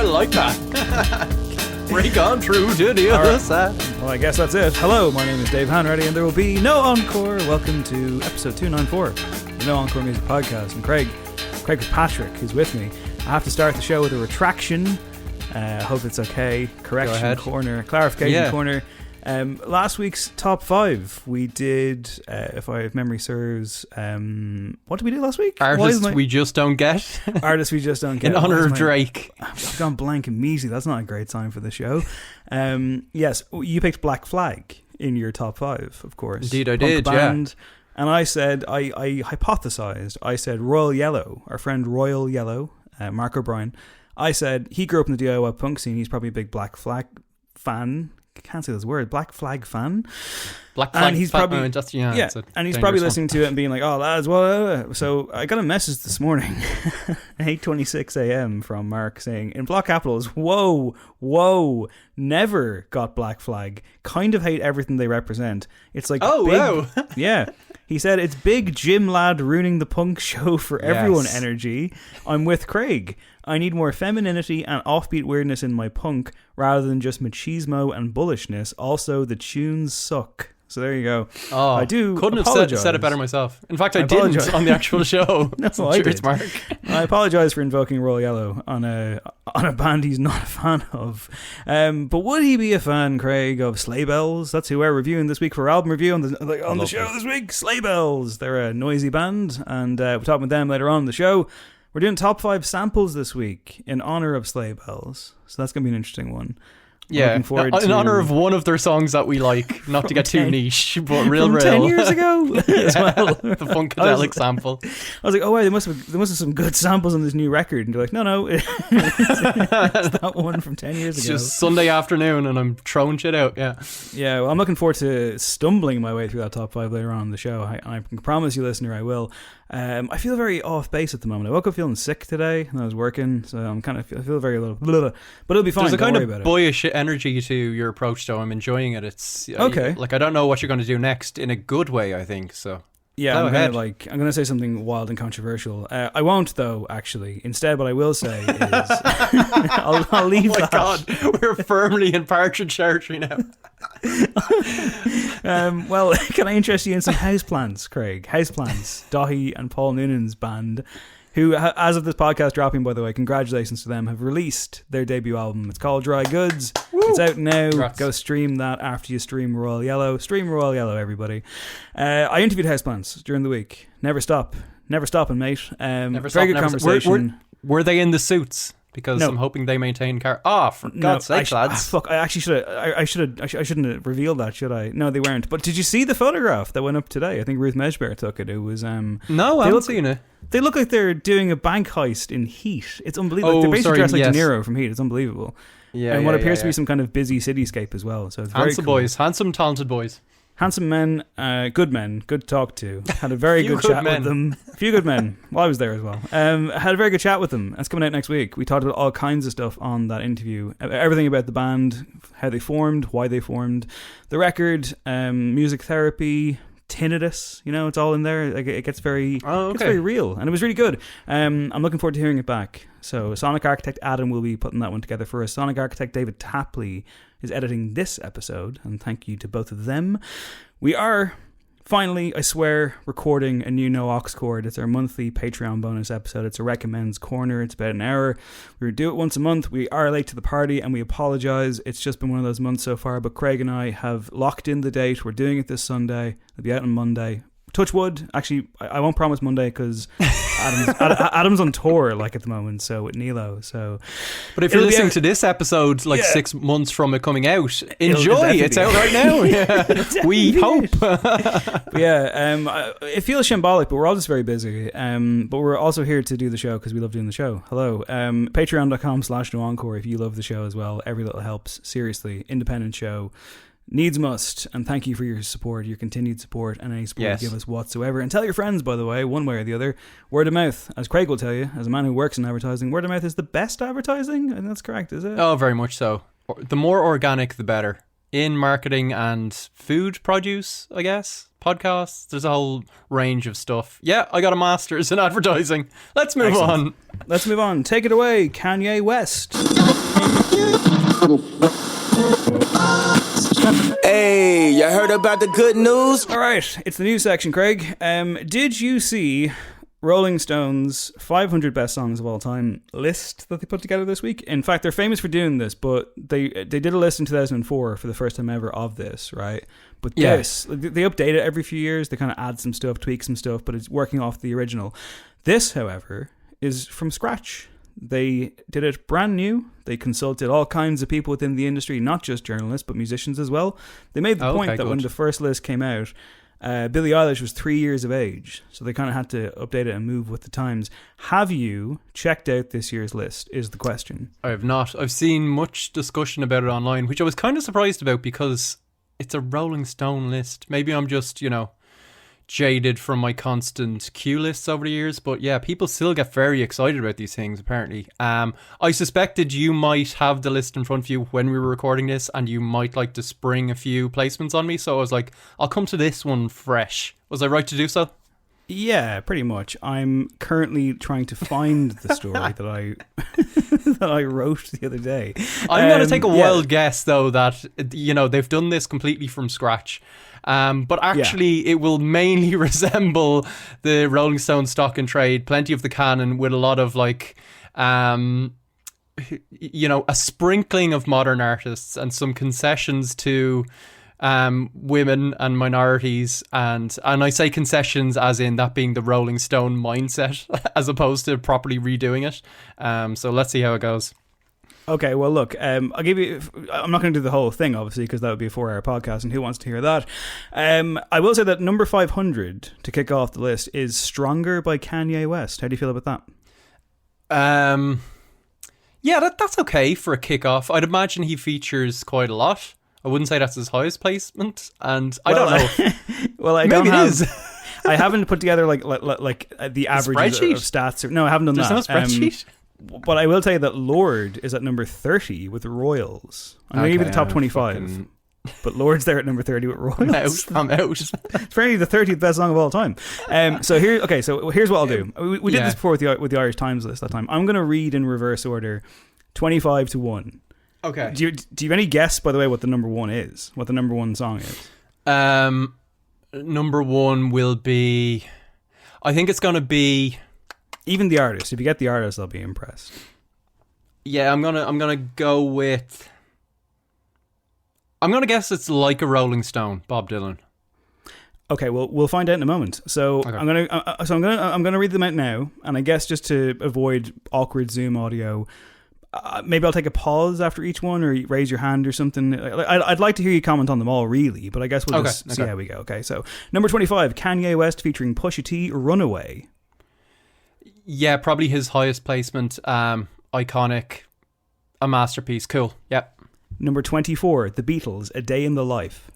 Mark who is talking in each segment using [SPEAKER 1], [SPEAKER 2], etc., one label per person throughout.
[SPEAKER 1] I like that. Break on through to the other side.
[SPEAKER 2] Well, I guess that's it. Hello, my name is Dave Hanratty, and there will be no encore. Welcome to episode 294, the No Encore Music Podcast. And Craig Fitzpatrick, who's with me. I have to start the show with a retraction. I hope it's okay. Correction corner, clarification corner. Last week's top 5, we did, if memory serves, what did we do last week?
[SPEAKER 1] Artists we just don't get.
[SPEAKER 2] Artists we just don't get.
[SPEAKER 1] In honour of Drake.
[SPEAKER 2] I've gone blank immediately. That's not a great sign for the show. Yes, you picked Black Flag in your top 5, of course.
[SPEAKER 1] Indeed I did,
[SPEAKER 2] band. And I said, I hypothesized, I said Royal Yellow, our friend Royal Yellow, Mark O'Brien. I said he grew up in the DIY punk scene. He's probably a big Black Flag fan. Can't say this word. Black Flag fan.
[SPEAKER 1] Black Flag.
[SPEAKER 2] And he's probably and he's probably listening to it and being like, "Oh, lads, well." So I got a message this morning, 8:26 a.m. from Mark saying, in block capitals, "Whoa, never got Black Flag. Kind of hate everything they represent. It's like,
[SPEAKER 1] wow,
[SPEAKER 2] yeah." He said, "It's big gym lad ruining the punk show for everyone energy. I'm with Craig. I need more femininity and offbeat weirdness in my punk rather than just machismo and bullishness. Also, the tunes suck." So there you go.
[SPEAKER 1] Oh,
[SPEAKER 2] I do
[SPEAKER 1] couldn't have said it better myself. In fact, I didn't on the actual show.
[SPEAKER 2] No,
[SPEAKER 1] so
[SPEAKER 2] I did.
[SPEAKER 1] Mark.
[SPEAKER 2] I apologise for invoking Royal Yellow on a band he's not a fan of. But would he be a fan, Craig, of Sleigh Bells? That's who we're reviewing this week for our album review on the show this week. Sleigh Bells. They're a noisy band, and we're talking with them later on in the show. We're doing top 5 samples this week in honour of Sleigh Bells. So that's going to be an interesting one.
[SPEAKER 1] Yeah, in honour of one of their songs that we like, not to get too niche, but real.
[SPEAKER 2] 10 years ago as well.
[SPEAKER 1] The Funkadelic sample.
[SPEAKER 2] I was like, oh, wait, there must have some good samples on this new record. And they're like, no, it's that one from 10 years ago.
[SPEAKER 1] It's just Sunday afternoon and I'm throwing shit out,
[SPEAKER 2] Yeah, well, I'm looking forward to stumbling my way through that top 5 later on in the show. I can promise you, listener, I will. I feel very off base at the moment. I woke up feeling sick today and I was working, so I feel very little blah, but it'll be fine.
[SPEAKER 1] There's a kind of boyish energy to your approach, though. I'm enjoying it. It's
[SPEAKER 2] okay.
[SPEAKER 1] I don't know what you're going to do next in a good way, I think. So
[SPEAKER 2] yeah, I'm going to say something wild and controversial. I won't, though. Actually, instead, what I will say is I'll leave. Oh my
[SPEAKER 1] God, we're firmly in partridge territory now.
[SPEAKER 2] Well, can I interest you in some houseplants, Craig? Houseplants, Dahi and Paul Noonan's band, who, as of this podcast dropping, by the way, congratulations to them, have released their debut album. It's called Dry Goods. Woo! It's out now. Congrats. Go stream that after you stream Royal Yellow. Stream Royal Yellow, everybody. I interviewed houseplants during the week. Never stopping, mate. Very good conversation.
[SPEAKER 1] Were they in the suits? Because I'm hoping they maintain for God's sake, lads.
[SPEAKER 2] Fuck, I shouldn't have revealed that, should I? No, they weren't. But did you see the photograph that went up today? I think Ruth Meshbear took it. It was
[SPEAKER 1] no, I haven't seen it.
[SPEAKER 2] They look like they're doing a bank heist in Heat. It's unbelievable. They're basically dressed like De Niro from Heat. It's unbelievable.
[SPEAKER 1] Yeah,
[SPEAKER 2] and what appears to be some kind of busy cityscape as well. So it's very cool.
[SPEAKER 1] Handsome, talented boys.
[SPEAKER 2] Handsome men, good to talk to. Had a very good chat with them. A few good men. Well, I was there as well. Had a very good chat with them. It's coming out next week. We talked about all kinds of stuff on that interview. Everything about the band, how they formed, why they formed, the record, music therapy, tinnitus. It's all in there. It gets very, it's very real, and it was really good. I'm looking forward to hearing it back. So, Sonic Architect Adam will be putting that one together for us. Sonic Architect David Tapley is editing this episode, and thank you to both of them. We are finally, I swear, recording a new No Aux Chord. It's our monthly Patreon bonus episode. It's a recommends corner. It's about an hour. We do it once a month. We are late to the party, and we apologise. It's just been one of those months so far, but Craig and I have locked in the date. We're doing it this Sunday. It'll be out on Monday. Touch wood. Actually, I won't promise Monday because Adam's on tour at the moment, so with Nilo. So,
[SPEAKER 1] but if you're listening to this episode 6 months from it coming out, enjoy. It's out right now. Yeah. We hope.
[SPEAKER 2] It feels shambolic, but we're all just very busy. But we're also here to do the show because we love doing the show. Hello. Patreon.com/NoEncore if you love the show as well. Every little helps. Seriously, independent show. Needs must, and thank you for your support, your continued support, and any support you give us whatsoever. And tell your friends, by the way, one way or the other. Word of mouth, as Craig will tell you, as a man who works in advertising, word of mouth is the best advertising, and that's correct, is it?
[SPEAKER 1] Oh, very much so. The more organic, the better. in marketing and food produce, I guess. Podcasts. There's a whole range of stuff. Yeah, I got a master's in advertising. Let's move on.
[SPEAKER 2] Let's move on. Take it away, Kanye West.
[SPEAKER 3] Hey, you heard about the good news?
[SPEAKER 2] All right, it's the news section, Craig. Did you see Rolling Stone's 500 best songs of all time list that they put together this week? In fact, they're famous for doing this, but they did a list in 2004 for the first time ever of this, right? But this, they update it every few years. They kind of add some stuff, tweak some stuff, but it's working off the original. This, however, is from scratch. They did it brand new. They consulted all kinds of people within the industry, not just journalists, but musicians as well. They made the point that when the first list came out, Billie Eilish was 3 years of age, so they kind of had to update it and move with the times. Have you checked out this year's list, is the question.
[SPEAKER 1] I have not. I've seen much discussion about it online, which I was kind of surprised about because it's a Rolling Stone list. Maybe I'm just, jaded from my constant Q lists over the years, but yeah, people still get very excited about these things, apparently. I suspected you might have the list in front of you when we were recording this, and you might like to spring a few placements on me, so I was like, I'll come to this one fresh. Was I right to do so?
[SPEAKER 2] Yeah, pretty much. I'm currently trying to find the story that I that I wrote the other day.
[SPEAKER 1] I'm going to take a wild guess, though, that they've done this completely from scratch. But actually, it will mainly resemble the Rolling Stone stock and trade. Plenty of the canon with a lot of a sprinkling of modern artists and some concessions to women and minorities, and I say concessions as in that being the Rolling Stone mindset as opposed to properly redoing it. So let's see how it goes.
[SPEAKER 2] Okay, well, look, I'm not going to do the whole thing, obviously, because that would be a 4-hour podcast, and who wants to hear that? I will say that number 500 to kick off the list is "Stronger" by Kanye West. How do you feel about that?
[SPEAKER 1] Yeah, that's okay for a kick-off. I'd imagine he features quite a lot. I wouldn't say that's his highest placement, and I don't know.
[SPEAKER 2] Well, I
[SPEAKER 1] maybe
[SPEAKER 2] don't have.
[SPEAKER 1] It is.
[SPEAKER 2] I haven't put together like the average of stats. No, I haven't done
[SPEAKER 1] There's
[SPEAKER 2] that.
[SPEAKER 1] No spreadsheet.
[SPEAKER 2] But I will tell you that Lorde is at number 30 with Royals. I'm going to give you the top 25. But Lorde's there at number 30 with Royals.
[SPEAKER 1] I'm out.
[SPEAKER 2] It's apparently the 30th best song of all time. So here's what I'll do. We did this before with the Irish Times list that time. I'm going to read in reverse order 25 to 1.
[SPEAKER 1] Okay.
[SPEAKER 2] Do you have any guess, by the way, what the number one is? What the number one song is?
[SPEAKER 1] Number one will be... I think it's going to be...
[SPEAKER 2] Even the artist. If you get the artist, I'll be impressed.
[SPEAKER 1] Yeah, I'm gonna go with... I'm going to guess it's Like a Rolling Stone, Bob Dylan.
[SPEAKER 2] Okay, well, we'll find out in a moment. So okay. I'm gonna read them out now, and I guess just to avoid awkward Zoom audio, maybe I'll take a pause after each one, or raise your hand or something. I'd like to hear you comment on them all, really, but I guess we'll just see how we go. Okay, so number 25, Kanye West featuring Pusha T, "Runaway."
[SPEAKER 1] Yeah, probably his highest placement. Iconic, a masterpiece. Cool. Yep.
[SPEAKER 2] Number 24, The Beatles, "A Day in the Life."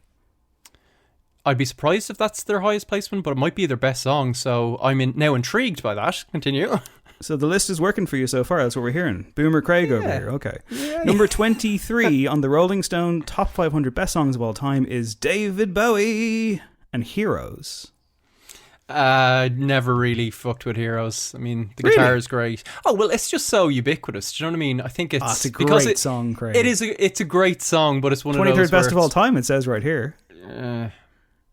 [SPEAKER 1] I'd be surprised if that's their highest placement, but it might be their best song, so I'm now intrigued by that. Continue.
[SPEAKER 2] So the list is working for you so far. That's what we're hearing. Boomer Craig over here. Okay. Yeah. Number 23 on the Rolling Stone Top 500 Best Songs of All Time is David Bowie and "Heroes."
[SPEAKER 1] Never really fucked with Heroes. I mean, the guitar is great. Oh, well, it's just so ubiquitous. Do you know what I mean? I think it's
[SPEAKER 2] a great song, Craig.
[SPEAKER 1] It's a great song, but it's one of those
[SPEAKER 2] 23rd best of all time, it says right here.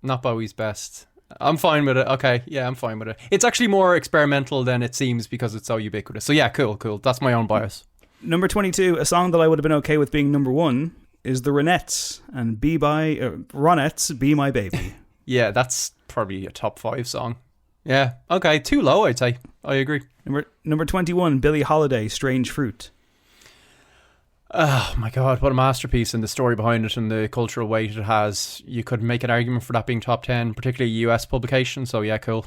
[SPEAKER 1] Not Bowie's best. I'm fine with it. Okay, yeah, I'm fine with it. It's actually more experimental than it seems because it's so ubiquitous. So yeah, cool. That's my own bias.
[SPEAKER 2] Number 22, a song that I would have been okay with being number one, is the Ronettes and Ronettes, "Be My Baby."
[SPEAKER 1] Yeah, that's probably a top 5 song. Yeah, okay, too low, I'd say. I agree.
[SPEAKER 2] Number 21, Billie Holiday, "Strange Fruit."
[SPEAKER 1] Oh my god, what a masterpiece, and the story behind it and the cultural weight it has. You could make an argument for that being top 10, particularly a US publication, so yeah, cool.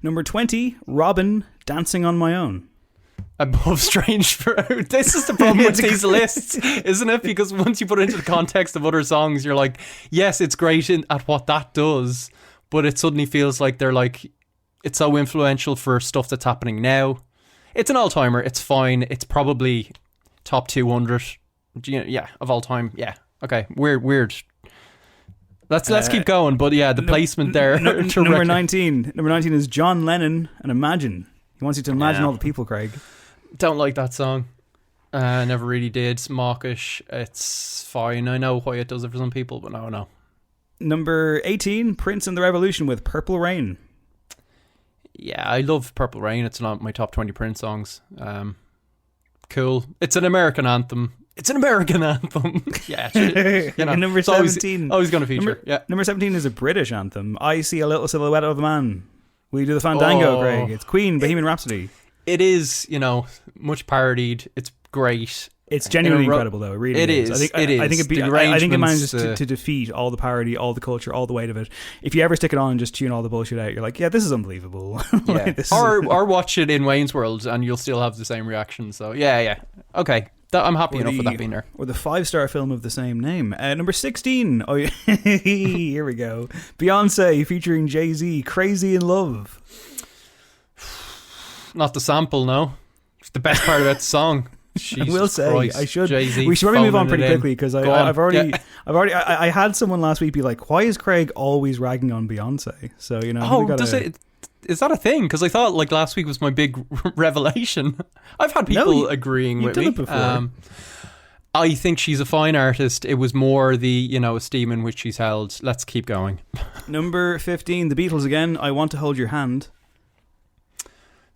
[SPEAKER 2] Number 20, Robin, "Dancing on My Own."
[SPEAKER 1] Above Strange Fruit. This is the problem with these lists, isn't it? Because once you put it into the context of other songs, you're like, yes, it's great at what that does, but it suddenly feels like it's so influential for stuff that's happening now. It's an all-timer. It's fine. It's probably top 200, yeah, of all time. Yeah, Okay, weird. Let's keep going. But yeah, the placement there.
[SPEAKER 2] Number 19. Number 19 is John Lennon and Imagine. He wants you to imagine all the people, Craig.
[SPEAKER 1] Don't like that song. Never really did. It's mawkish. It's fine. I know why it does it for some people, but no.
[SPEAKER 2] Number 18, Prince and the Revolution with Purple Rain.
[SPEAKER 1] Yeah, I love Purple Rain. It's not my top 20 Prince songs. Cool. It's an American anthem. Yeah,
[SPEAKER 2] Number 17.
[SPEAKER 1] Always going to feature.
[SPEAKER 2] Number 17 is a British anthem. I See a Little Silhouette of a Man. We do the Fandango, Craig. It's Queen, Bohemian Rhapsody.
[SPEAKER 1] It is, much parodied. It's great.
[SPEAKER 2] It's genuinely incredible, though. It really is. I think it manages to defeat all the parody, all the culture, all the weight of it. If you ever stick it on and just tune all the bullshit out, you're like, yeah, this is unbelievable.
[SPEAKER 1] Yeah. Or watch it in Wayne's World and you'll still have the same reaction. So, yeah. Okay. I'm happy enough with that being there.
[SPEAKER 2] Or the 5-star film of the same name. Number 16. Oh, yeah. Here we go. Beyonce featuring Jay-Z, Crazy in Love.
[SPEAKER 1] Not the sample, no. It's the best part about the song. Jesus
[SPEAKER 2] I will say,
[SPEAKER 1] Christ,
[SPEAKER 2] I should.
[SPEAKER 1] Jay-Z
[SPEAKER 2] we should probably move on pretty quickly because I had someone last week be like, "Why is Craig always ragging on Beyonce?" So
[SPEAKER 1] is that a thing? Because I thought like last week was my big revelation. I've had people agreeing with me.
[SPEAKER 2] It before.
[SPEAKER 1] I think she's a fine artist. It was more the esteem in which she's held. Let's keep going.
[SPEAKER 2] Number 15, The Beatles again. I Want to Hold Your Hand.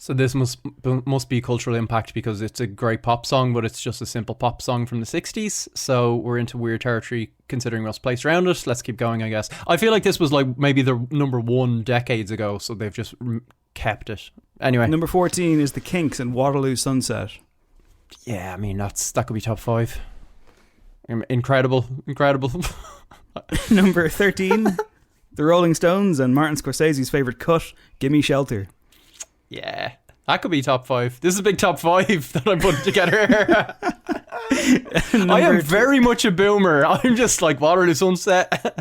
[SPEAKER 1] So this must be cultural impact because it's a great pop song, but it's just a simple pop song from the 60s. So we're into weird territory considering what's placed around it. Let's keep going, I guess. I feel like this was like maybe the number one decades ago, so they've just kept it. Anyway.
[SPEAKER 2] Number 14 is The Kinks and Waterloo Sunset.
[SPEAKER 1] Yeah, I mean, that could be top 5. Incredible.
[SPEAKER 2] Number 13, The Rolling Stones and Martin Scorsese's favourite cut, Gimme Shelter.
[SPEAKER 1] Yeah, that could be top 5. This is a big top 5 that I'm putting together. I am very much a boomer. I'm just like Waterloo Sunset.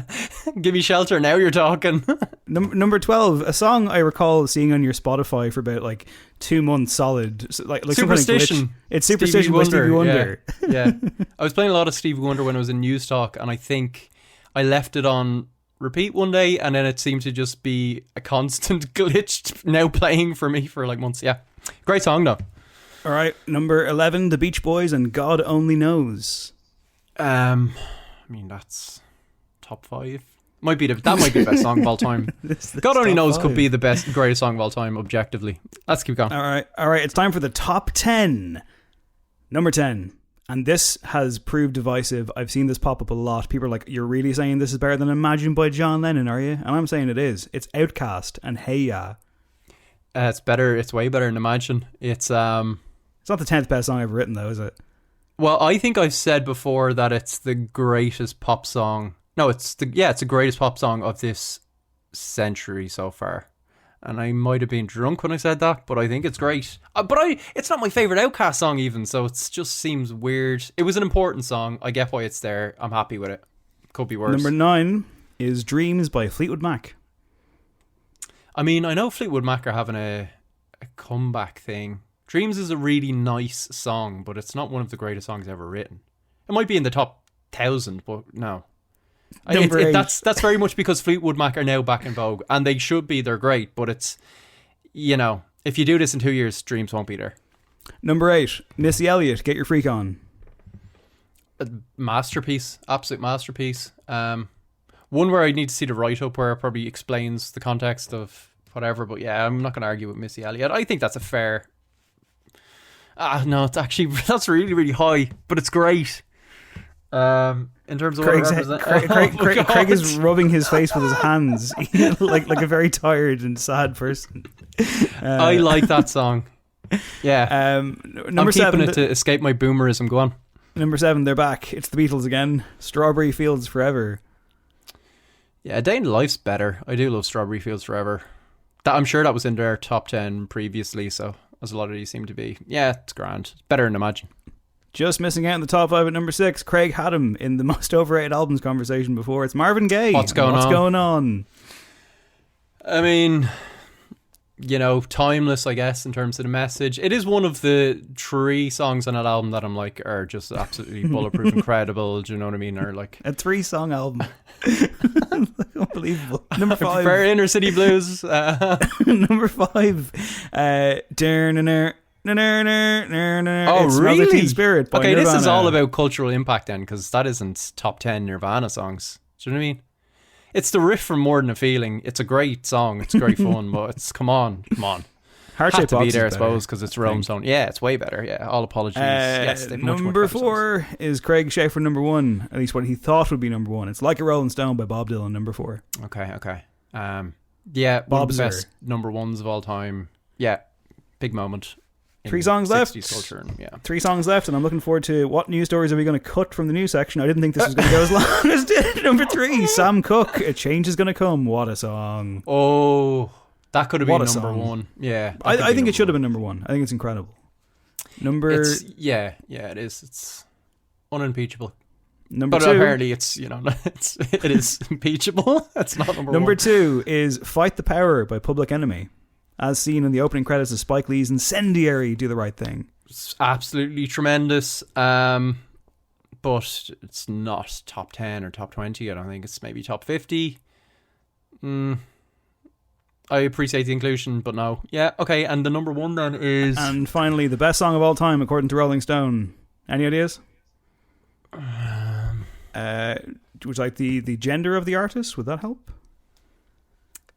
[SPEAKER 1] Give me shelter. Now you're talking.
[SPEAKER 2] Number 12, a song I recall seeing on your Spotify for about like 2 months solid. Like
[SPEAKER 1] Superstition.
[SPEAKER 2] It's Superstition by Stevie Wonder.
[SPEAKER 1] Yeah. I was playing a lot of Stevie Wonder when I was in News Talk, and I think I left it on repeat one day, and then it seemed to just be a constant glitch now playing for me for like months. Yeah, great song though.
[SPEAKER 2] All right, number 11, The Beach Boys and God Only Knows.
[SPEAKER 1] I mean, that's top 5. That might be the best song of all time. God Only Knows 5. Could be the greatest song of all time objectively. Let's keep going.
[SPEAKER 2] All right, it's time for the top 10. Number 10. And this has proved divisive. I've seen this pop up a lot. People are like, you're really saying this is better than Imagine by John Lennon, are you? And I'm saying it is. It's Outkast and Hey Ya.
[SPEAKER 1] It's better. It's way better than Imagine. It's
[SPEAKER 2] not the 10th best song I've written, though, is it?
[SPEAKER 1] Well, I think I've said before that it's the greatest pop song. No, it's the greatest pop song of this century so far. And I might have been drunk when I said that, but I think it's great. It's not my favourite Outkast song even, so it just seems weird. It was an important song. I get why it's there. I'm happy with it. Could be worse.
[SPEAKER 2] Number 9 is Dreams by Fleetwood Mac.
[SPEAKER 1] I mean, I know Fleetwood Mac are having a comeback thing. Dreams is a really nice song, but it's not one of the greatest songs ever written. It might be in the top 1,000, but no. That's very much because Fleetwood Mac are now back in vogue, and they should be. They're great, but it's, if you do this in 2 years, Dreams won't be there.
[SPEAKER 2] Number 8, Missy Elliott, Get Your Freak On.
[SPEAKER 1] A masterpiece, absolute masterpiece. One where I need to see the write-up where it probably explains the context of whatever, but yeah, I'm not going to argue with Missy Elliott. I think that's a fair... no, that's really, really high, but it's great. In terms of
[SPEAKER 2] Craig is rubbing his face with his hands like a very tired and sad person.
[SPEAKER 1] I like that song. Yeah.
[SPEAKER 2] Number 7,
[SPEAKER 1] keeping it to escape my boomerism. Go on.
[SPEAKER 2] Number 7, they're back. It's the Beatles again. Strawberry Fields Forever.
[SPEAKER 1] Yeah, Day in the Life's better. I do love Strawberry Fields Forever. I'm sure that was in their top 10 previously, so as a lot of these seem to be. Yeah, it's grand. It's better than Imagine.
[SPEAKER 2] Just missing out in the top 5 at number 6, Craig had him in the most overrated albums conversation before. It's Marvin Gaye.
[SPEAKER 1] What's going on?
[SPEAKER 2] on?
[SPEAKER 1] I mean, timeless, I guess, in terms of the message. It is one of the 3 songs on that album that I'm like are just absolutely bulletproof, incredible. Do you know what I mean? Or like
[SPEAKER 2] a 3-song album. Unbelievable. Number 5.
[SPEAKER 1] I prefer Inner City Blues.
[SPEAKER 2] Number 5.
[SPEAKER 1] Oh, really?
[SPEAKER 2] Teen Spirit by Nirvana.
[SPEAKER 1] This is all about cultural impact then, because that isn't top 10 Nirvana songs. Do you know what I mean? It's the riff from More Than a Feeling. It's a great song. It's great fun, but it's come on.
[SPEAKER 2] Heart-Shaped
[SPEAKER 1] Had to be
[SPEAKER 2] Box
[SPEAKER 1] there, I
[SPEAKER 2] is
[SPEAKER 1] suppose, because it's Rolling Stone. Yeah, it's way better. Yeah, all apologies. Yes, they've much more
[SPEAKER 2] number
[SPEAKER 1] clever
[SPEAKER 2] 4 is Craig Schaefer. Number 1, at least what he thought would be number 1. It's Like a Rolling Stone by Bob Dylan. Number 4.
[SPEAKER 1] Okay. Yeah, one of the best number 1s of all time. Yeah, big moment.
[SPEAKER 2] 3 songs left.
[SPEAKER 1] 60s culture, yeah.
[SPEAKER 2] 3 songs left, and I'm looking forward to what news stories are we going to cut from the news section. I didn't think this was going to go as long as it did. Number 3, Sam Cooke, A Change Is Gonna Come. What a song.
[SPEAKER 1] Oh, that could have been number
[SPEAKER 2] song.
[SPEAKER 1] 1. Yeah.
[SPEAKER 2] I think it should have been number 1. I think it's incredible.
[SPEAKER 1] Yeah, it is. It's unimpeachable.
[SPEAKER 2] Number
[SPEAKER 1] but
[SPEAKER 2] 2.
[SPEAKER 1] Apparently it is impeachable. That's not number 1.
[SPEAKER 2] Number 2 is Fight the Power by Public Enemy, as seen in the opening credits of Spike Lee's incendiary Do the Right Thing.
[SPEAKER 1] It's absolutely tremendous, but it's not top 10 or top 20. I don't think it's maybe top 50. I appreciate the inclusion, but no. Yeah, okay, and the number 1 then is...
[SPEAKER 2] And finally, the best song of all time, according to Rolling Stone. Any ideas? Would you like the gender of the artist? Would that help?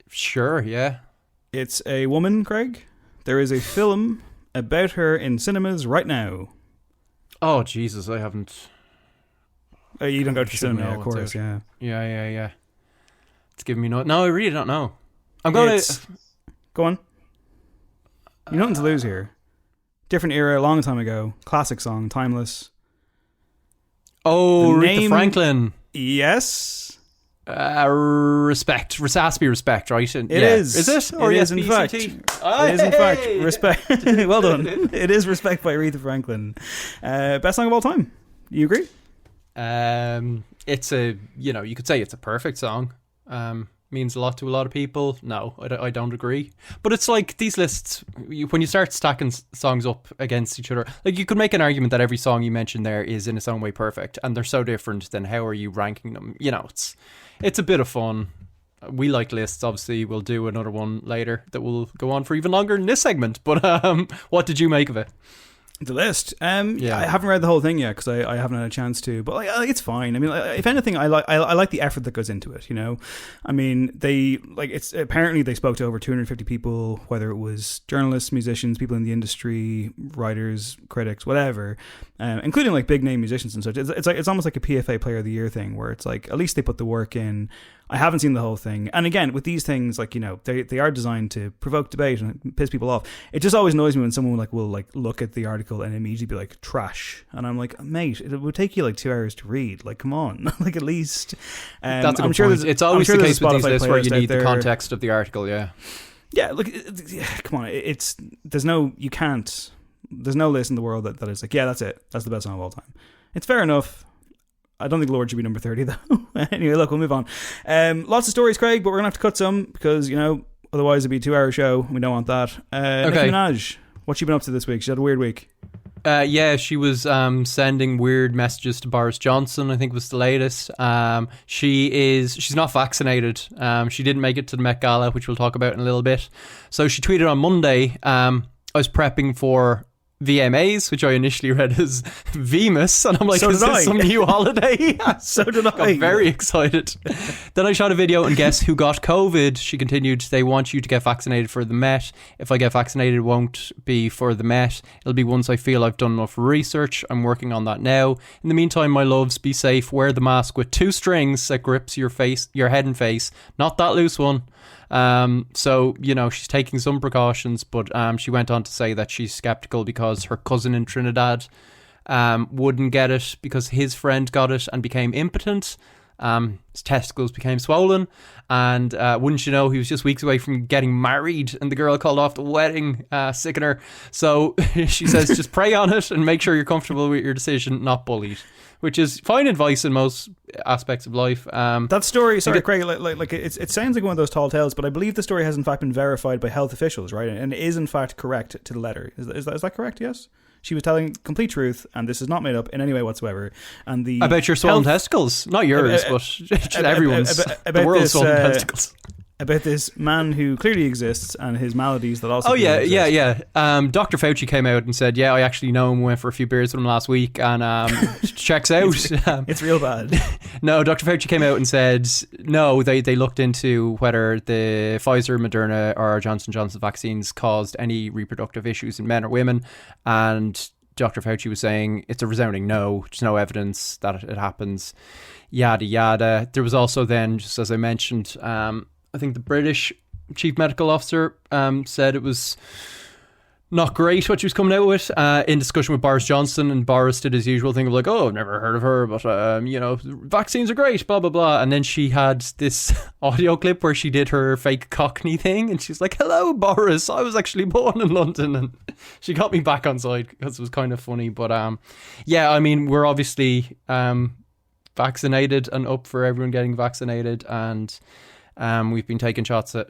[SPEAKER 1] Sure, yeah.
[SPEAKER 2] It's a woman, Craig. There is a film about her in cinemas right now.
[SPEAKER 1] Oh, Jesus, I haven't...
[SPEAKER 2] You don't go to the cinema, of course, yeah.
[SPEAKER 1] Yeah. It's giving me no... No, I really don't know. I'm going to...
[SPEAKER 2] Go on. You've nothing to lose here. Different era, a long time ago. Classic song, timeless.
[SPEAKER 1] Oh, Aretha Franklin.
[SPEAKER 2] Yes.
[SPEAKER 1] Respect. It has to be Respect, right?
[SPEAKER 2] It is.
[SPEAKER 1] Is it? Or
[SPEAKER 2] it is, in fact. It is, in fact. Respect. Well done. It is Respect by Aretha Franklin. Best song of all time. You agree?
[SPEAKER 1] It's a, you could say it's a perfect song. Means a lot to a lot of people. No, I don't agree. But it's like these lists, when you start stacking songs up against each other, like you could make an argument that every song you mentioned there is in its own way perfect, and they're so different, then how are you ranking them? It's a bit of fun. We like lists, obviously. We'll do another one later that will go on for even longer in this segment. But what did you make of it?
[SPEAKER 2] The list. I haven't read the whole thing yet because I haven't had a chance to. But it's fine. I mean, if anything, I like the effort that goes into it. I mean, it's apparently they spoke to over 250 people, whether it was journalists, musicians, people in the industry, writers, critics, whatever, including like big name musicians and such. It's almost like a PFA Player of the Year thing where it's like at least they put the work in. I haven't seen the whole thing. And again, with these things, like, they are designed to provoke debate and piss people off. It just always annoys me when someone will look at the article and immediately be like, trash. And I'm like, mate, it would take you like 2 hours to read. Like, come on. Like, at least.
[SPEAKER 1] That's a good point. It's always the case with these lists where you need the context of the article, yeah.
[SPEAKER 2] Yeah, look, come on. There's no list in the world that is like, yeah, that's it. That's the best song of all time. It's fair enough. I don't think Lord should be number 30 though. Anyway, look, we'll move on. Lots of stories, Craig, but we're going to have to cut some because, otherwise it'd be a 2-hour show. We don't want that.
[SPEAKER 1] Okay.
[SPEAKER 2] Nicki Minaj, what's she been up to this week? She had a weird week.
[SPEAKER 1] She was sending weird messages to Boris Johnson, I think was the latest. She's not vaccinated. She didn't make it to the Met Gala, which we'll talk about in a little bit. So she tweeted on Monday, I was prepping for VMAs, which I initially read as Vemus, and I'm like, is this some new holiday?
[SPEAKER 2] So did I.
[SPEAKER 1] Got very excited. Then I shot a video, and guess who got COVID? She continued, they want you to get vaccinated for the Met. If I get vaccinated, it won't be for the Met. It'll be once I feel I've done enough research. I'm working on that now. In the meantime, my loves, be safe. Wear the mask with 2 strings that grips your head and face. Not that loose one. So, she's taking some precautions, but she went on to say that she's skeptical because her cousin in Trinidad wouldn't get it because his friend got it and became impotent. His testicles became swollen, and wouldn't you know, he was just weeks away from getting married, and the girl called off the wedding, sicking her. So she says, just pray on it and make sure you're comfortable with your decision, not bullied. Which is fine advice in most aspects of life.
[SPEAKER 2] That story, sorry, Craig, it sounds like one of those tall tales, but I believe the story has in fact been verified by health officials, right? And it is in fact correct to the letter. Is that correct? Yes. She was telling complete truth, and this is not made up in any way whatsoever. And the
[SPEAKER 1] about your swollen testicles, not yours, but everyone's, the world's swollen testicles.
[SPEAKER 2] About this man who clearly exists and his maladies that also.
[SPEAKER 1] Oh yeah. Dr. Fauci came out and said, "Yeah, I actually know him. Went for a few beers with him last week, and checks out.
[SPEAKER 2] It's real bad."
[SPEAKER 1] No, Dr. Fauci came out and said, "No, they looked into whether the Pfizer, Moderna, or Johnson & Johnson vaccines caused any reproductive issues in men or women, and Dr. Fauci was saying it's a resounding no. There's no evidence that it happens. Yada yada." There was also then, just as I mentioned, I think the British chief medical officer said it was not great what she was coming out with in discussion with Boris Johnson, and Boris did his usual thing of like, oh, I've never heard of her, but vaccines are great, blah blah blah. And then she had this audio clip where she did her fake Cockney thing, and she's like, hello Boris, I was actually born in London, and she got me back on side because it was kind of funny. But yeah, I mean, we're obviously vaccinated and up for everyone getting vaccinated, and we've been taking shots at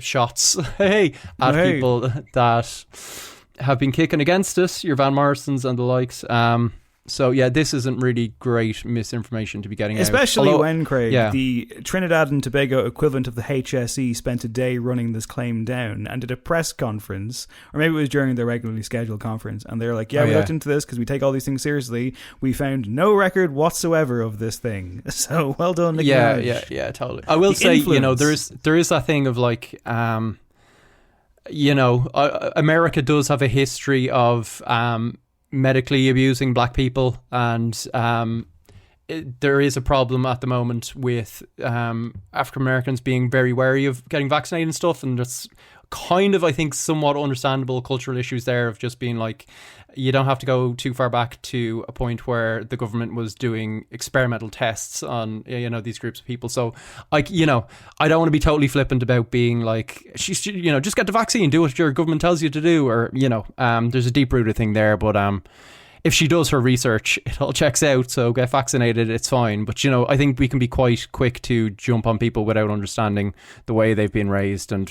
[SPEAKER 1] people that have been kicking against us, your Van Morrisons and the likes. So yeah, this isn't really great misinformation to be getting
[SPEAKER 2] especially
[SPEAKER 1] out.
[SPEAKER 2] When, Craig, the Trinidad and Tobago equivalent of the HSE spent a day running this claim down and did a press conference, or maybe it was during their regularly scheduled conference, and they're like, we looked into this because we take all these things seriously. We found no record whatsoever of this thing. So well done, Nick.
[SPEAKER 1] Yeah, totally. I will say, there is that thing of like, America does have a history of medically abusing black people, and there is a problem at the moment with African Americans being very wary of getting vaccinated and stuff, and that's kind of, I think, somewhat understandable cultural issues there of just being like, you don't have to go too far back to a point where the government was doing experimental tests on these groups of people. So I don't want to be totally flippant about being like, just get the vaccine, do what your government tells you to do, or there's a deep rooted thing there. But if she does her research, it all checks out, so get vaccinated, it's fine. But I think we can be quite quick to jump on people without understanding the way they've been raised and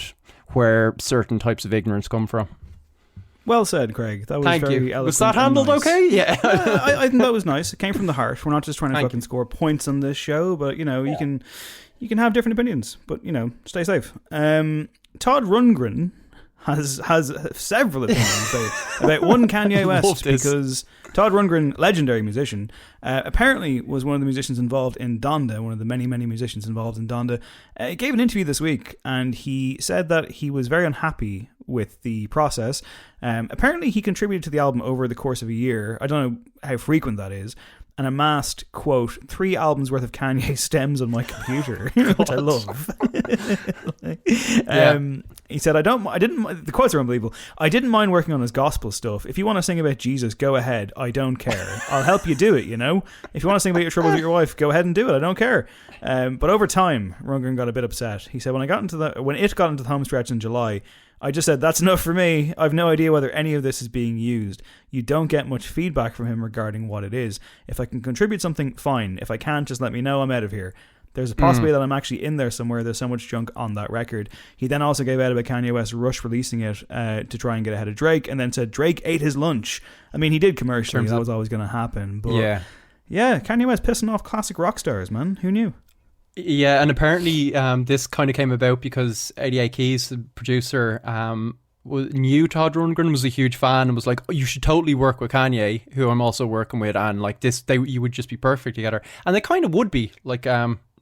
[SPEAKER 1] where certain types of ignorance come from.
[SPEAKER 2] Well said, Craig. That was very eloquent.
[SPEAKER 1] Was that handled okay? Yeah.
[SPEAKER 2] I think that was nice. It came from the heart. We're not just trying to fucking score points on this show, but you can have different opinions, but stay safe. Todd Rundgren has several opinions about one Kanye West, because Todd Rundgren, legendary musician, apparently was one of the musicians involved in Donda, one of the many, many musicians involved in Donda. He gave an interview this week, and he said that he was very unhappy with the process. Apparently he contributed to the album over the course of a year. I don't know how frequent that is. And amassed, quote, 3 albums worth of Kanye stems on my computer, which I love. He said, the quotes are unbelievable. I didn't mind working on his gospel stuff. If you want to sing about Jesus, go ahead. I don't care. I'll help you do it, If you want to sing about your troubles with your wife, go ahead and do it. I don't care. But over time, Rundgren got a bit upset. He said, when it got into the home stretch in July, I just said, that's enough for me. I've no idea whether any of this is being used. You don't get much feedback from him regarding what it is. If I can contribute something, fine. If I can't, just let me know. I'm out of here. There's a possibility that I'm actually in there somewhere. There's so much junk on that record. He then also gave out about Kanye West rush releasing it to try and get ahead of Drake, and then said Drake ate his lunch. I mean, he did commercially. That was always going to happen. But yeah, Kanye West pissing off classic rock stars, man. Who knew?
[SPEAKER 1] Yeah, and apparently this kind of came about because 88 Keys, the producer, knew Todd Rundgren, was a huge fan, and was like, oh, you should totally work with Kanye, who I'm also working with, and like this, you would just be perfect together. And they kind of would be. Like,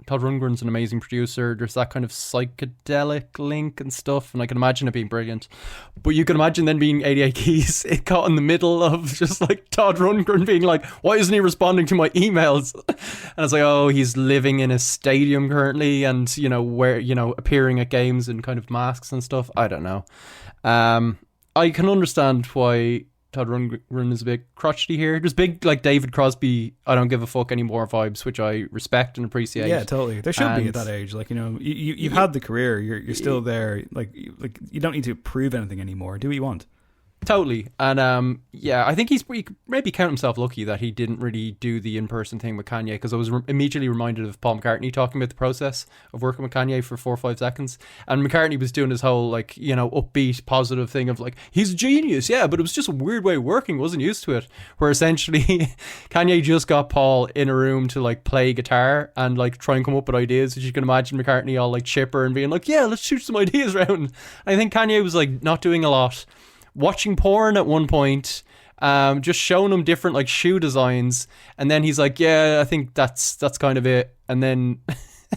[SPEAKER 1] Todd Rundgren's an amazing producer. There's that kind of psychedelic link and stuff, and I can imagine it being brilliant. But you can imagine then being 88 Keys, it got in the middle of just like Todd Rundgren being like, why isn't he responding to my emails? And it's like, oh, he's living in a stadium currently, and appearing at games in kind of masks and stuff. I don't know. I can understand why Todd Rundgren is a bit crotchety here. There's big, like, David Crosby, I don't give a fuck anymore vibes, which I respect and appreciate.
[SPEAKER 2] Yeah, totally. There should be at that age. Like, you know, you've had the career. You're still there. Like you don't need to prove anything anymore. Do what you want.
[SPEAKER 1] Totally. And I think he maybe count himself lucky that he didn't really do the in-person thing with Kanye, because I was immediately reminded of Paul McCartney talking about the process of working with Kanye for 4 or 5 seconds. And McCartney was doing his whole, like, you know, upbeat, positive thing of like, he's a genius, yeah, but it was just a weird way of working, wasn't used to it. Where essentially Kanye just got Paul in a room to like play guitar and like try and come up with ideas, which you can imagine McCartney all like chipper and being like, yeah, let's shoot some ideas around. I think Kanye was like not doing a lot, watching porn at one point, just showing him different like shoe designs, and then he's like, yeah, I think that's kind of it. And then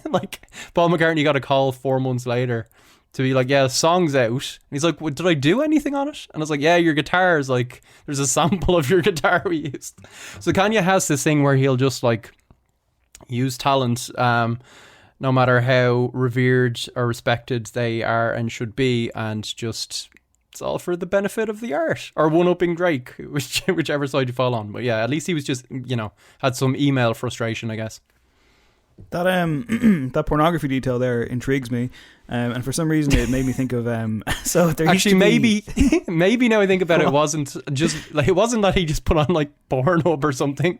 [SPEAKER 1] like Paul McCartney got a call 4 months later to be like, yeah, the song's out. And he's like, well, did I do anything on it? And I was like, yeah, your guitar is like, there's a sample of your guitar we used. So Kanye has this thing where he'll just like use talent, no matter how revered or respected they are and should be, and just, it's all for the benefit of the art, or one-upping Drake, whichever side you fall on. But yeah, at least he was just, you know, had some email frustration, I guess.
[SPEAKER 2] That that pornography detail there intrigues me, and for some reason it made me think of so there
[SPEAKER 1] actually maybe now I think about it, it wasn't just like, it wasn't that he just put on like Pornhub or something.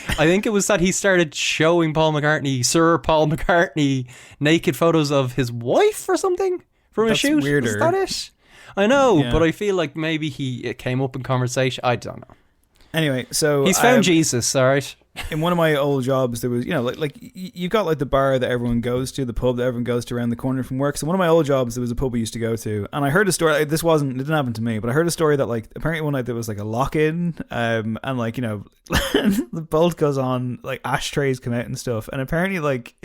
[SPEAKER 1] I think it was that he started showing Sir Paul McCartney naked photos of his wife or something from a shoot.
[SPEAKER 2] Weirder.
[SPEAKER 1] Is that it? I know,
[SPEAKER 2] Yeah.
[SPEAKER 1] but I feel like maybe it came up in conversation. I don't know.
[SPEAKER 2] Anyway, so
[SPEAKER 1] He's found Jesus, all right.
[SPEAKER 2] in one of my old jobs, there was, you know, like you've got like the bar that everyone goes to, the pub that everyone goes to around the corner from work. So one of my old jobs, there was a pub we used to go to, and I heard a story. It didn't happen to me, but I heard a story that like apparently one night there was like a lock-in, and like, you know, the bolt goes on, like ashtrays come out and stuff, and apparently like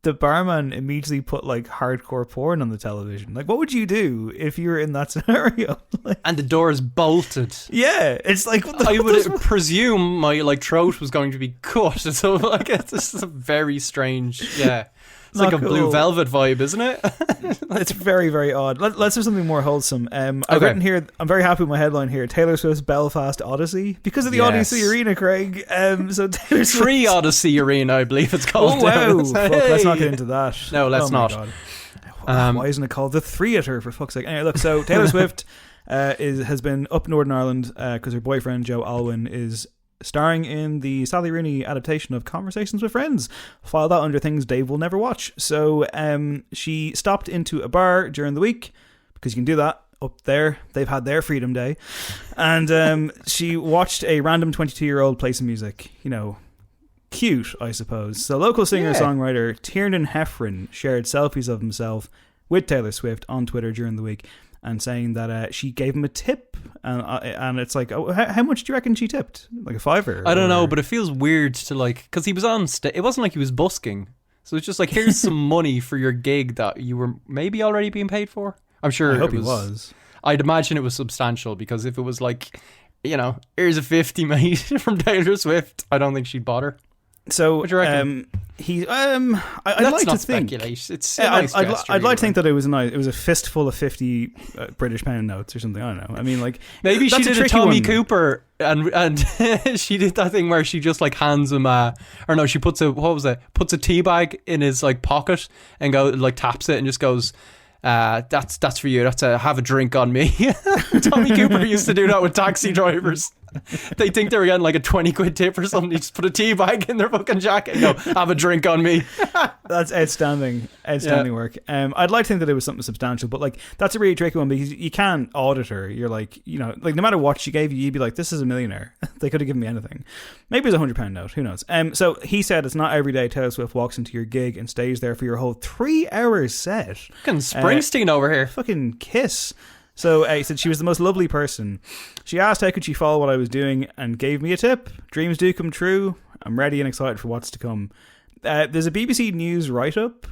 [SPEAKER 2] the barman immediately put like hardcore porn on the television. Like, what would you do if you were in that scenario? Like,
[SPEAKER 1] And the door is bolted.
[SPEAKER 2] yeah, it's like
[SPEAKER 1] I would presume my like throat was going to be cut. So like it's a very strange, yeah. It's
[SPEAKER 2] Not
[SPEAKER 1] like a
[SPEAKER 2] cool.
[SPEAKER 1] Blue Velvet vibe, isn't it?
[SPEAKER 2] It's very, very odd. Let's do something more wholesome. I've
[SPEAKER 1] Okay.
[SPEAKER 2] written here, I'm very happy with my headline here, Taylor Swift's Belfast Odyssey, because of the
[SPEAKER 1] Yes.
[SPEAKER 2] Odyssey Arena, Craig. So Taylor Swift...
[SPEAKER 1] Tree Odyssey Arena, I believe it's called.
[SPEAKER 2] Oh, wow.
[SPEAKER 1] Hey.
[SPEAKER 2] Fuck, let's not get into that.
[SPEAKER 1] No, let's
[SPEAKER 2] Oh my
[SPEAKER 1] not.
[SPEAKER 2] God. Why isn't it called the Theatre, for fuck's sake? Anyway, look, so Taylor Swift has been up Northern Ireland because her boyfriend, Joe Alwyn, is starring in the Sally Rooney adaptation of Conversations with Friends. File that under things Dave will never watch. So she stopped into a bar during the week, because you can do that up there. They've had their Freedom Day. And she watched a random 22-year-old play some music. You know, cute, I suppose. So local singer-songwriter Tiernan Heffron shared selfies of himself with Taylor Swift on Twitter during the week, and saying that she gave him a tip, and it's like, oh, how much do you reckon she tipped? Like a $5?
[SPEAKER 1] I don't know, but it feels weird to like, because he was on it wasn't like he was busking, so it's just like, here's some money for your gig that you were maybe already being paid for. I'm sure
[SPEAKER 2] I hope
[SPEAKER 1] he was. I'd imagine it was substantial, because if it was like, you know, here's a 50 mate from Taylor Swift, I don't think she'd bother.
[SPEAKER 2] So
[SPEAKER 1] What do you reckon?
[SPEAKER 2] I'd like to think.
[SPEAKER 1] Speculate. It's a nice gesture,
[SPEAKER 2] I'd like to
[SPEAKER 1] either
[SPEAKER 2] think that it was a fistful of 50 British pound notes or something. I don't know. I mean, like,
[SPEAKER 1] maybe she
[SPEAKER 2] that's
[SPEAKER 1] did a Tommy
[SPEAKER 2] one.
[SPEAKER 1] Cooper, and she did that thing where she just like hands him she puts a tea bag in his like pocket and taps it and just goes, that's for you. That's have a drink on me. Tommy Cooper used to do that with taxi drivers. They think they were getting like a 20 quid tip or something. You just put a tea bag in their fucking jacket and go, have a drink on me.
[SPEAKER 2] That's outstanding work. I'd like to think that it was something substantial, but like, that's a really tricky one, because you can't audit her. You're like, you know, like, no matter what she gave you, you'd be like, this is a millionaire. They could have given me anything. Maybe it's a £100 note. Who knows? So he said it's not every day Taylor Swift walks into your gig and stays there for your whole 3-hour set.
[SPEAKER 1] Fucking Springsteen over here.
[SPEAKER 2] Fucking kiss. So he said she was the most lovely person. She asked how could she follow what I was doing, and gave me a tip. Dreams do come true. I'm ready and excited for what's to come. There's a BBC News write-up,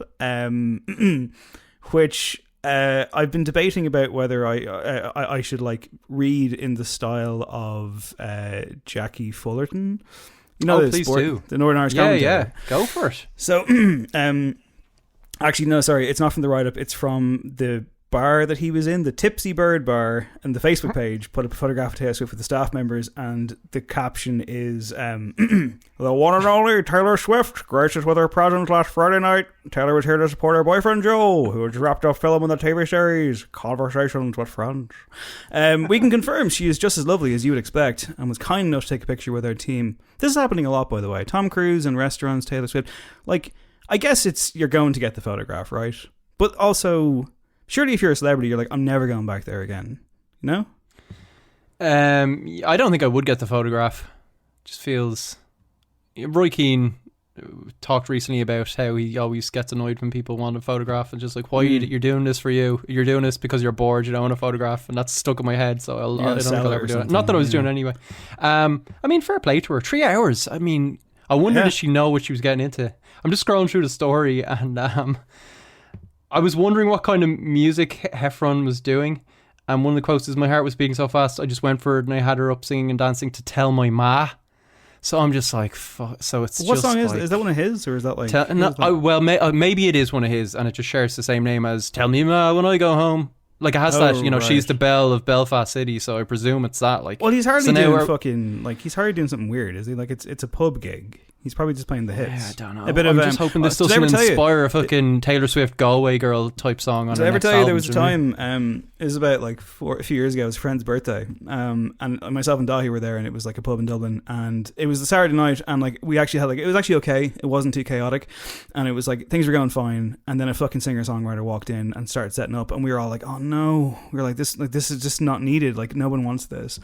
[SPEAKER 2] which I've been debating about whether I should like read in the style of Jackie Fullerton. You know,
[SPEAKER 1] please do.
[SPEAKER 2] The Northern Irish commentator.
[SPEAKER 1] Yeah, go for it.
[SPEAKER 2] So, actually, no, sorry, it's not from the write-up. It's from the bar that he was in, the Tipsy Bird Bar, and the Facebook page put up a photograph of Taylor Swift with the staff members, and the caption is the one and only Taylor Swift graced us with her presence last Friday night. Taylor was here to support her boyfriend Joe, who was wrapped up filming the TV series Conversations with Friends. We can confirm she is just as lovely as you would expect, and was kind enough to take a picture with our team. This is happening a lot, by the way. Tom Cruise in restaurants, Taylor Swift. Like, I guess you're going to get the photograph, right? But also, surely if you're a celebrity, you're like, I'm never going back there again. You know?
[SPEAKER 1] I don't think I would get the photograph. Just feels... Roy Keane talked recently about how he always gets annoyed when people want a photograph, and just like, why you're doing this for you? You're doing this because you're bored, you don't want a photograph, and that's stuck in my head, so I don't think I'll ever do it. Not that I was doing it anyway. I mean, fair play to her. 3 hours. I mean, I wonder did she know what she was getting into? I'm just scrolling through the story, and I was wondering what kind of music Heffron was doing, and one of the quotes is, my heart was beating so fast I just went for it, and I had her up singing and dancing to Tell My Ma. So I'm just like, fuck. So it's
[SPEAKER 2] what
[SPEAKER 1] just
[SPEAKER 2] song is
[SPEAKER 1] like,
[SPEAKER 2] is that one of his, or is that like
[SPEAKER 1] maybe it is one of his, and it just shares the same name as Tell Me Ma When I Go Home. Like, it has that, you know, right. She's the belle of Belfast City, so I presume it's that. Like,
[SPEAKER 2] well, he's hardly he's hardly doing something weird, is he? Like, it's a pub gig. He's probably just playing the hits.
[SPEAKER 1] Yeah, I don't know. I'm just hoping this doesn't inspire a fucking Taylor Swift Galway Girl type song on her next album. Did I ever tell you
[SPEAKER 2] there was a time, it was about like a few years ago, it was a friend's birthday, and myself and Dahi were there, and it was like a pub in Dublin, and it was a Saturday night, and like we actually had it was actually okay, it wasn't too chaotic, and it was like things were going fine, and then a fucking singer-songwriter walked in and started setting up, and we were all like, oh no, we were like, this is just not needed, like no one wants this.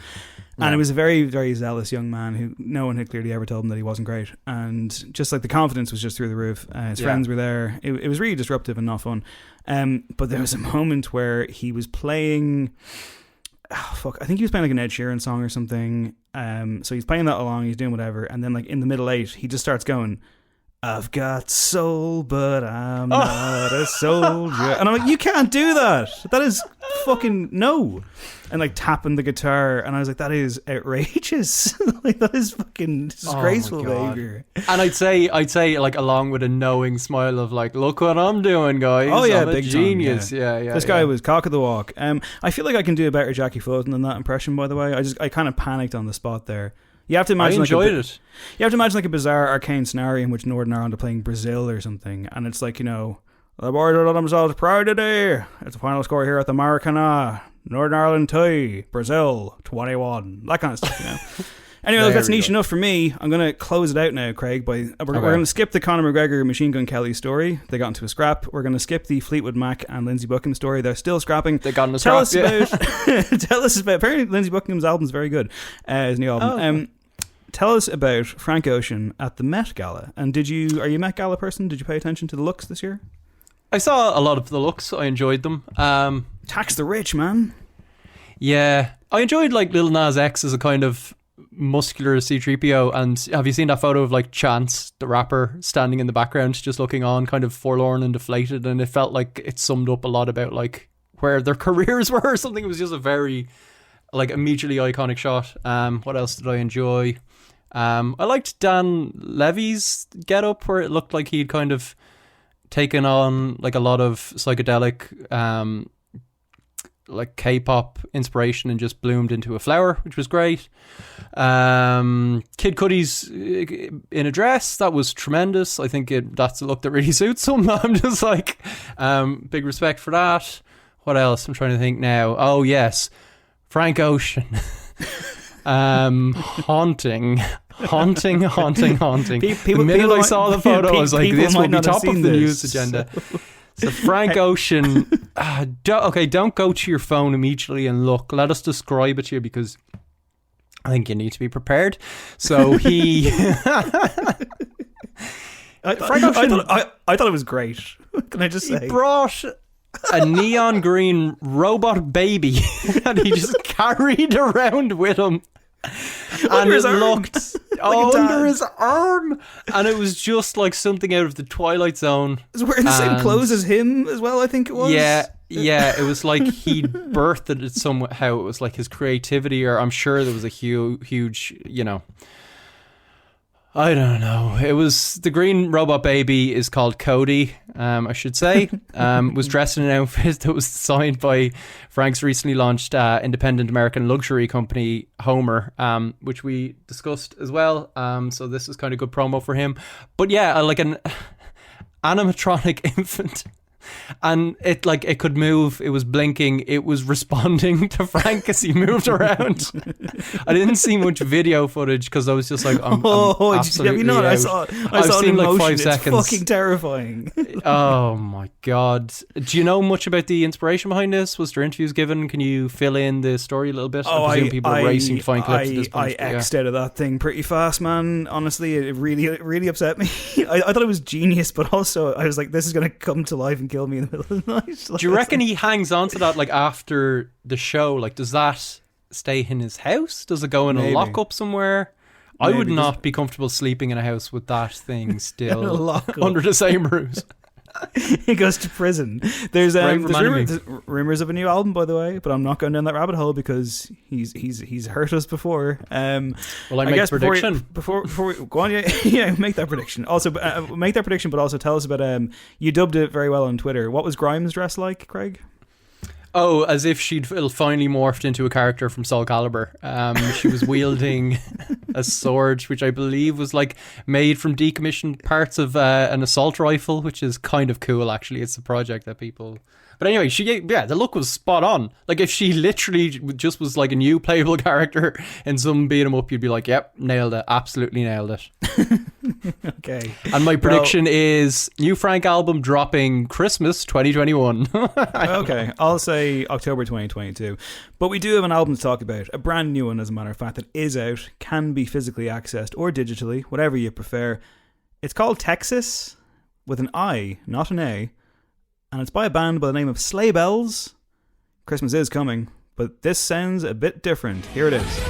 [SPEAKER 2] And it was a very, very zealous young man who no one had clearly ever told him that he wasn't great. And just like the confidence was just through the roof. His friends were there. It was really disruptive and not fun. But there was a moment where he was playing... I think he was playing like an Ed Sheeran song or something. So he's playing that along, he's doing whatever. And then like in the middle 8, he just starts going... I've got soul, but I'm not a soldier. And I'm like, you can't do that. That is fucking no. And like tapping the guitar, and I was like, that is outrageous. Like, that is fucking disgraceful behavior.
[SPEAKER 1] And I'd say like along with a knowing smile of like, look what I'm doing, guys.
[SPEAKER 2] Oh yeah,
[SPEAKER 1] I'm
[SPEAKER 2] big
[SPEAKER 1] a genius.
[SPEAKER 2] Time,
[SPEAKER 1] Yeah.
[SPEAKER 2] This guy was cock of the walk. I feel like I can do a better Jackie Fulton than that impression, by the way. I kind of panicked on the spot there. You have to imagine
[SPEAKER 1] I enjoyed it.
[SPEAKER 2] You have to imagine like a bizarre arcane scenario in which Northern Ireland are playing Brazil or something, and it's like, you know, the boys are themselves proud today. It's the final score here at the Maracana. Northern Ireland 2, Brazil 21. That kind of stuff, you know. Anyway, look, that's niche enough for me. I'm going to close it out now, Craig. We're going to skip the Conor McGregor Machine Gun Kelly story. They got into a scrap. We're going to skip the Fleetwood Mac and Lindsey Buckingham story. They're still scrapping.
[SPEAKER 1] They got in a scrap.
[SPEAKER 2] Tell us about. Apparently, Lindsey Buckingham's album is very good. His new album. Tell us about Frank Ocean at the Met Gala. And are you a Met Gala person? Did you pay attention to the looks this year?
[SPEAKER 1] I saw a lot of the looks. I enjoyed them.
[SPEAKER 2] Tax the rich, man.
[SPEAKER 1] Yeah. I enjoyed like Lil Nas X as a kind of muscular C-3PO. And have you seen that photo of like Chance, the rapper, standing in the background, just looking on, kind of forlorn and deflated? And it felt like it summed up a lot about like where their careers were or something. It was just a very like immediately iconic shot. What else did I enjoy? I liked Dan Levy's get up, where it looked like he'd kind of taken on like a lot of psychedelic like K-pop inspiration and just bloomed into a flower, which was great. Kid Cudi's in a dress, that was tremendous. I think that's a look that really suits him. I'm just like, big respect for that. What else? I'm trying to think now. Oh yes, Frank Ocean. Haunting. The minute I saw the photo, I was like, this will be top of the news agenda. So Frank Ocean, don't go to your phone immediately and look. Let us describe it to you, because I think you need to be prepared. So he...
[SPEAKER 2] I thought it was great. Can I just say?
[SPEAKER 1] He brought a neon green robot baby and he just carried around with him. And it looked under his arm, and it was just like something out of the Twilight Zone.
[SPEAKER 2] It was wearing the same clothes as him as well, I think it was.
[SPEAKER 1] Yeah, it was like he'd birthed it somehow. It was like his creativity, or I'm sure there was a huge, you know, I don't know. It was the green robot baby is called Cody, I should say. Was dressed in an outfit that was designed by Frank's recently launched independent American luxury company, Homer, which we discussed as well. So this is kind of good promo for him. But yeah, like an animatronic infant. And it could move, it was blinking, it was responding to Frank as he moved around. I didn't see much video footage because I was just like, I'm absolutely out.
[SPEAKER 2] I saw it in motion. Like 5 seconds. It's fucking terrifying.
[SPEAKER 1] Oh my god. Do you know much about the inspiration behind this? Was there interviews given? Can you fill in the story a little bit? I presume people are racing to find clips at this point.
[SPEAKER 2] I X'd out of that thing pretty fast, man. Honestly, it really upset me. I thought it was genius, but also I was like, this is going to come to life and kill me in the middle of the night.
[SPEAKER 1] Do you reckon he hangs on to that like after the show? Like, does that stay in his house? Does it go in a lockup somewhere? Maybe. I would not be comfortable sleeping in a house with that thing still under the same roof.
[SPEAKER 2] He goes to prison. There's rumors of a new album, by the way, but I'm not going down that rabbit hole because he's hurt us before.
[SPEAKER 1] Well, I make a prediction
[SPEAKER 2] before we go on. Yeah, make that prediction. Also, make that prediction, but also tell us about. You dubbed it very well on Twitter. What was Grimes' dress like, Craig?
[SPEAKER 1] Oh, as if she'd finally morphed into a character from Soul Calibur. She was wielding a sword, which I believe was like made from decommissioned parts of an assault rifle, which is kind of cool, actually. It's a project that people... But anyway, the look was spot on. Like, if she literally just was like a new playable character in some beat 'em up, you'd be like, yep, nailed it. Absolutely nailed it.
[SPEAKER 2] Okay.
[SPEAKER 1] And my prediction is new Frank album dropping Christmas 2021.
[SPEAKER 2] Okay, I'll say October 2022. But we do have an album to talk about. A brand new one, as a matter of fact, that is out, can be physically accessed or digitally, whatever you prefer. It's called Texas, with an I, not an A. And it's by a band by the name of Sleigh Bells. Christmas is coming, but this sounds a bit different. Here it is.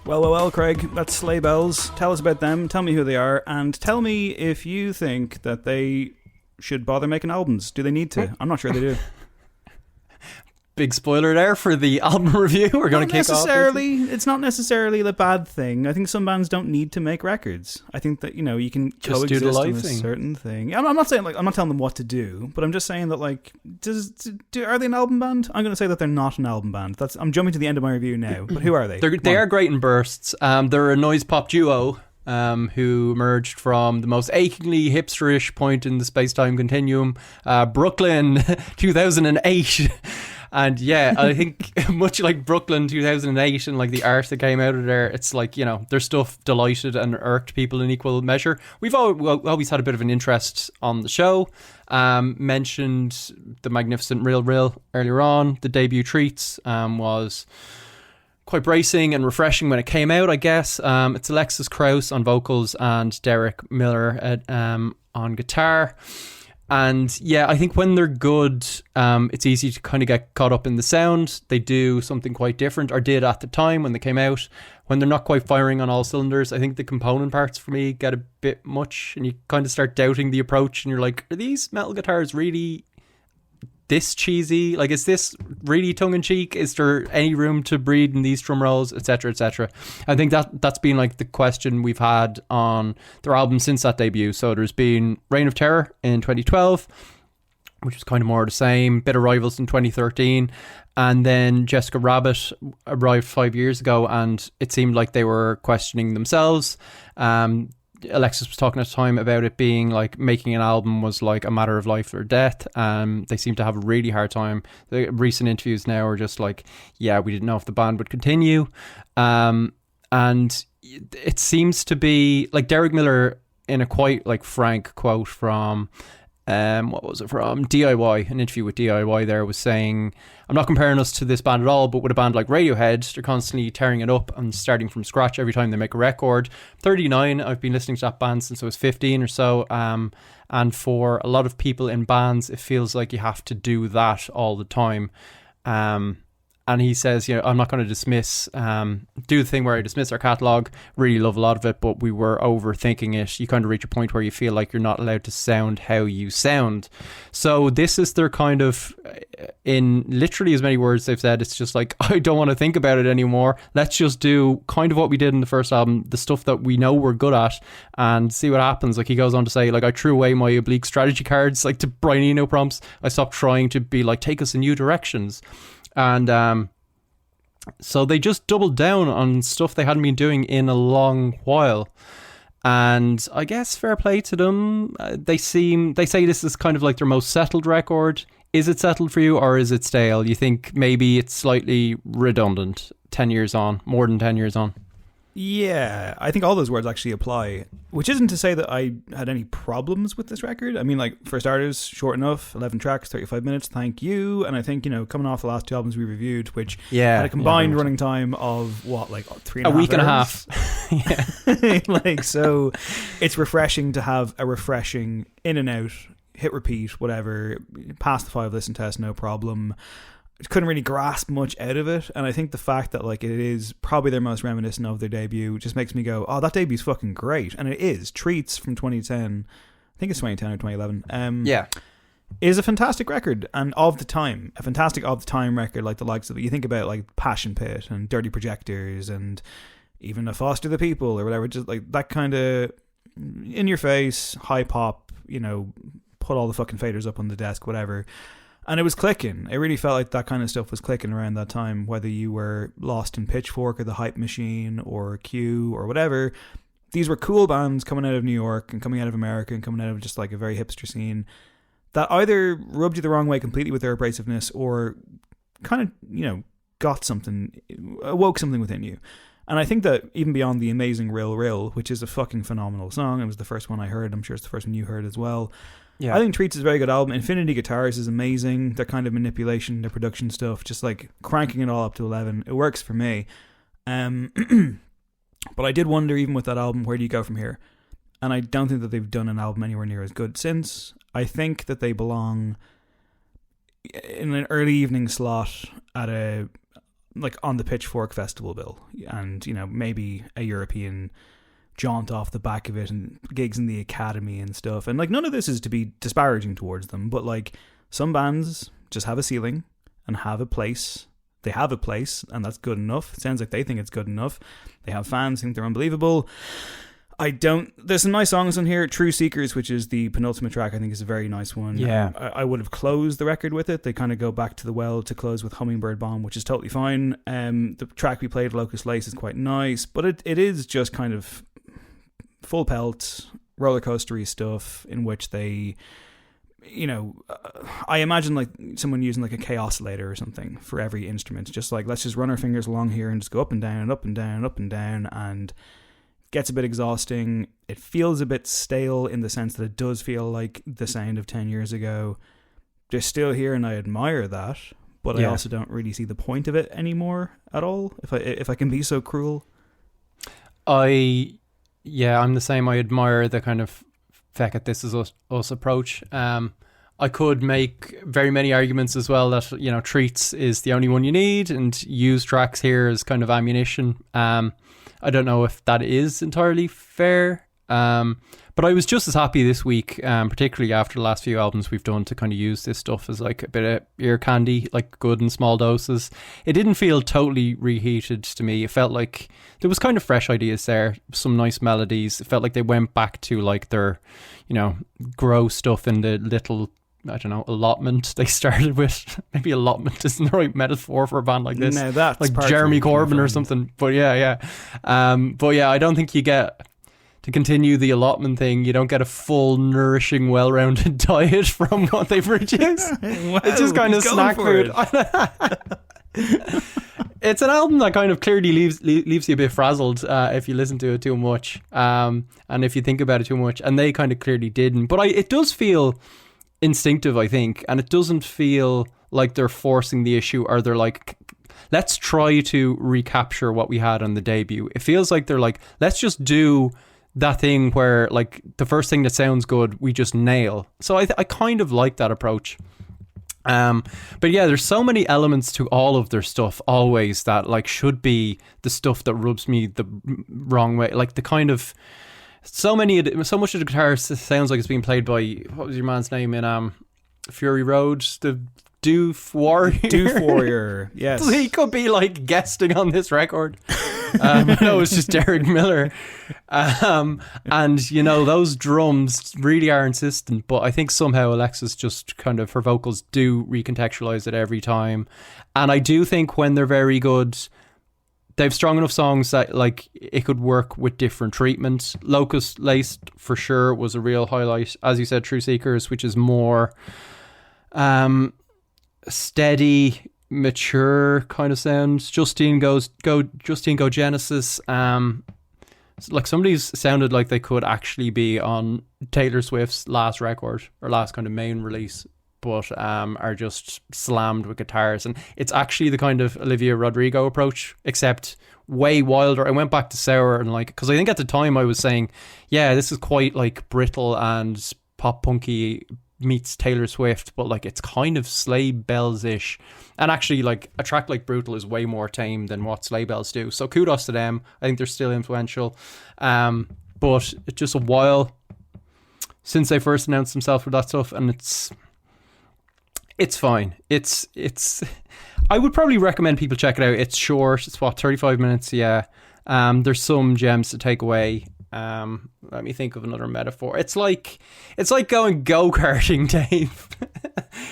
[SPEAKER 2] Well, Craig, that's Sleigh Bells. Tell us about them, tell me who they are, and tell me if you think that they should bother making albums. Do they need to? I'm not sure they do.
[SPEAKER 1] Big spoiler there for the album review. We're going to kick off.
[SPEAKER 2] It's not necessarily the bad thing. I think some bands don't need to make records. I think that, you can just coexist do the live thing. Certain thing. I'm not saying I'm not telling them what to do, but I'm just saying that are they an album band? I'm going to say that they're not an album band. I'm jumping to the end of my review now. But who are they?
[SPEAKER 1] They are great in bursts. They're a noise pop duo. Who emerged from the most achingly hipsterish point in the space-time continuum, Brooklyn 2008. And yeah, I think much like Brooklyn 2008 and like the art that came out of there, it's like, their stuff delighted and irked people in equal measure. We've always had a bit of an interest on the show. Mentioned the magnificent Real earlier on. The debut Treats was quite bracing and refreshing when it came out, I guess. It's Alexis Krauss on vocals and Derek Miller on guitar. And yeah, I think when they're good, it's easy to kind of get caught up in the sound. They do something quite different, or did at the time when they came out. When they're not quite firing on all cylinders, I think the component parts for me get a bit much, and you kind of start doubting the approach, and you're like, are these metal guitars really this cheesy? Like, is this really tongue-in-cheek? Is there any room to breathe in these drum rolls, etc., etc.? I think that's been like the question we've had on their album since that debut. So there's been Reign of Terror in 2012, which was kind of more of the same, bit of Rivals in 2013, and then Jessica Rabbit arrived 5 years ago, and it seemed like they were questioning themselves. Alexis was talking at the time about it being like making an album was like a matter of life or death. They seem to have a really hard time. The recent interviews now are just like, yeah, we didn't know if the band would continue. And it seems to be like Derek Miller, in a quite like frank quote from what was it from? DIY. An interview with DIY there was saying, I'm not comparing us to this band at all, but with a band like Radiohead, they're constantly tearing it up and starting from scratch every time they make a record. 39, I've been listening to that band since I was 15 or so. And for a lot of people in bands, it feels like you have to do that all the time. And he says, I'm not going to do the thing where I dismiss our catalogue. Really love a lot of it, but we were overthinking it. You kind of reach a point where you feel like you're not allowed to sound how you sound. So this is their kind of, in literally as many words they've said, it's just like, I don't want to think about it anymore. Let's just do kind of what we did in the first album, the stuff that we know we're good at, and see what happens. Like he goes on to say, like, I threw away my oblique strategy cards, like to Brian Eno prompts. I stopped trying to be like, take us in new directions. And so they just doubled down on stuff they hadn't been doing in a long while. And I guess fair play to them. They say this is kind of like their most settled record. Is it settled for you, or is it stale? You think maybe it's slightly redundant 10 years on, more than 10 years on?
[SPEAKER 2] Yeah, I think all those words actually apply, which isn't to say that I had any problems with this record. I mean, like, for starters, short enough, 11 tracks, 35 minutes, thank you. And I think, coming off the last two albums we reviewed, which had a combined running time of, what, like 3.5
[SPEAKER 1] a week and a
[SPEAKER 2] hours?
[SPEAKER 1] half.
[SPEAKER 2] Yeah. Like, so it's refreshing to have a refreshing in and out, hit repeat, whatever, pass the 5 listen test, no problem. Couldn't really grasp much out of it, and I think the fact that like it is probably their most reminiscent of their debut just makes me go, oh, that debute's fucking great. And it is. Treats from 2010, I think it's 2010 or 2011, is a fantastic record, and of the time, a fantastic of the time record, like the likes of it. You think about like Passion Pit and Dirty Projectors and even a Foster the People or whatever, just like that kind of in your face high pop, put all the fucking faders up on the desk, whatever. And it was clicking. It really felt like that kind of stuff was clicking around that time, whether you were lost in Pitchfork or The Hype Machine or Q or whatever. These were cool bands coming out of New York and coming out of America and coming out of just like a very hipster scene that either rubbed you the wrong way completely with their abrasiveness or kind of, got something, awoke something within you. And I think that even beyond the amazing Rill Rill, which is a fucking phenomenal song, it was the first one I heard, I'm sure it's the first one you heard as well. Yeah. I think Treats is a very good album. Infinity Guitars is amazing. Their kind of manipulation, their production stuff, just like cranking it all up to 11. It works for me. But I did wonder, even with that album, where do you go from here? And I don't think that they've done an album anywhere near as good since. I think that they belong in an early evening slot at on the Pitchfork Festival bill, and maybe a European jaunt off the back of it and gigs in the Academy and stuff. And like, none of this is to be disparaging towards them, but like, some bands just have a ceiling and have a place. They have a place, and that's good enough. It sounds like they think it's good enough. They have fans, think they're unbelievable. There's some nice songs on here. True Seekers, which is the penultimate track, I think is a very nice one.
[SPEAKER 1] Yeah.
[SPEAKER 2] I would have closed the record with it. They kind of go back to the well to close with Hummingbird Bomb, which is totally fine. The track we played, Locust Lace, is quite nice, but it is just kind of full pelt, roller coastery stuff in which they, I imagine like someone using like a K oscillator or something for every instrument. Just like, let's just run our fingers along here and just go up and down and up and down and up and down, and gets a bit exhausting. It feels a bit stale in the sense that it does feel like the sound of 10 years ago. They're still here, and I admire that, but I also don't really see the point of it anymore at all, if I can be so cruel.
[SPEAKER 1] I'm the same. I admire the kind of feck at this is us approach. I could make very many arguments as well that, Treats is the only one you need, and use tracks here as kind of ammunition. I don't know if that is entirely fair. But I was just as happy this week, particularly after the last few albums we've done, to kind of use this stuff as like a bit of ear candy, like good in small doses. It didn't feel totally reheated to me. It felt like there was kind of fresh ideas there, some nice melodies. It felt like they went back to like their, grow stuff in the little, I don't know, allotment they started with. Maybe allotment isn't the right metaphor for a band like this.
[SPEAKER 2] No, that's
[SPEAKER 1] like Jeremy Corbyn or something. But yeah. I don't think you get... To continue the allotment thing, you don't get a full, nourishing, well-rounded diet from what they produce.
[SPEAKER 2] Wow,
[SPEAKER 1] it's just kind of snack food. It's an album that kind of clearly leaves you a bit frazzled if you listen to it too much, and if you think about it too much. And they kind of clearly didn't. But it does feel instinctive, I think, and it doesn't feel like they're forcing the issue, or they're like, let's try to recapture what we had on the debut. It feels like they're like, let's just do that thing where like the first thing that sounds good we just nail. So I kind of like that approach. But yeah, there's so many elements to all of their stuff always that like should be the stuff that rubs me the wrong way. Like the kind of so much of the guitar sounds like it's being played by, what was your man's name in Fury Road, the Doof Warrior.
[SPEAKER 2] Doof Warrior, yes.
[SPEAKER 1] He could be like guesting on this record. No, it's just Derek Miller. And you know, those drums really are insistent, but I think somehow Alexis just kind of, her vocals do recontextualize it every time. And I do think when they're very good, they've strong enough songs that like it could work with different treatments. Locust Laced for sure was a real highlight. As you said, True Seekers, which is more steady, mature kind of sounds. Justine Go Genesis. Like somebody's sounded like they could actually be on Taylor Swift's last record or last kind of main release, but are just slammed with guitars. And it's actually the kind of Olivia Rodrigo approach, except way wilder. I went back to Sour and like, because I think at the time I was saying, yeah, this is quite like brittle and pop punky meets Taylor Swift, but like it's kind of Sleigh Bells-ish. And actually like a track like Brutal is way more tame than what Sleigh Bells do. So kudos to them. I think they're still influential. But it's just a while since they first announced themselves with that stuff, and it's fine. It's I would probably recommend people check it out. It's short. It's 35 minutes, yeah. There's some gems to take away. Let me think of another metaphor. It's like going go-karting, Dave.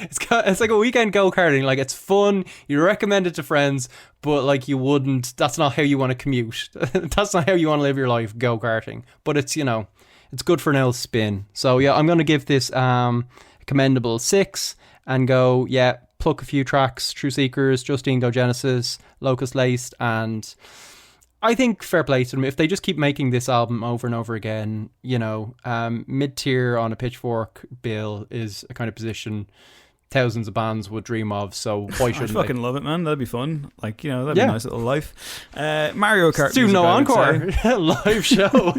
[SPEAKER 1] It's like a weekend go-karting. Like, it's fun. You recommend it to friends, but like you wouldn't. That's not how you want to commute. That's not how you want to live your life, go-karting. But it's, you know, it's good for an L spin. So yeah, I'm going to give this a commendable 6 and go, yeah, pluck a few tracks. True Seekers, Justine Go Genesis, Locust Laced, and I think fair play to them. If they just keep making this album over and over again, you know, mid-tier on a Pitchfork bill is a kind of position thousands of bands would dream of. So why shouldn't
[SPEAKER 2] I fucking love it, man. That'd be fun. Like, you know, that'd be a nice little life. Mario Kart.
[SPEAKER 1] Do no encore live show.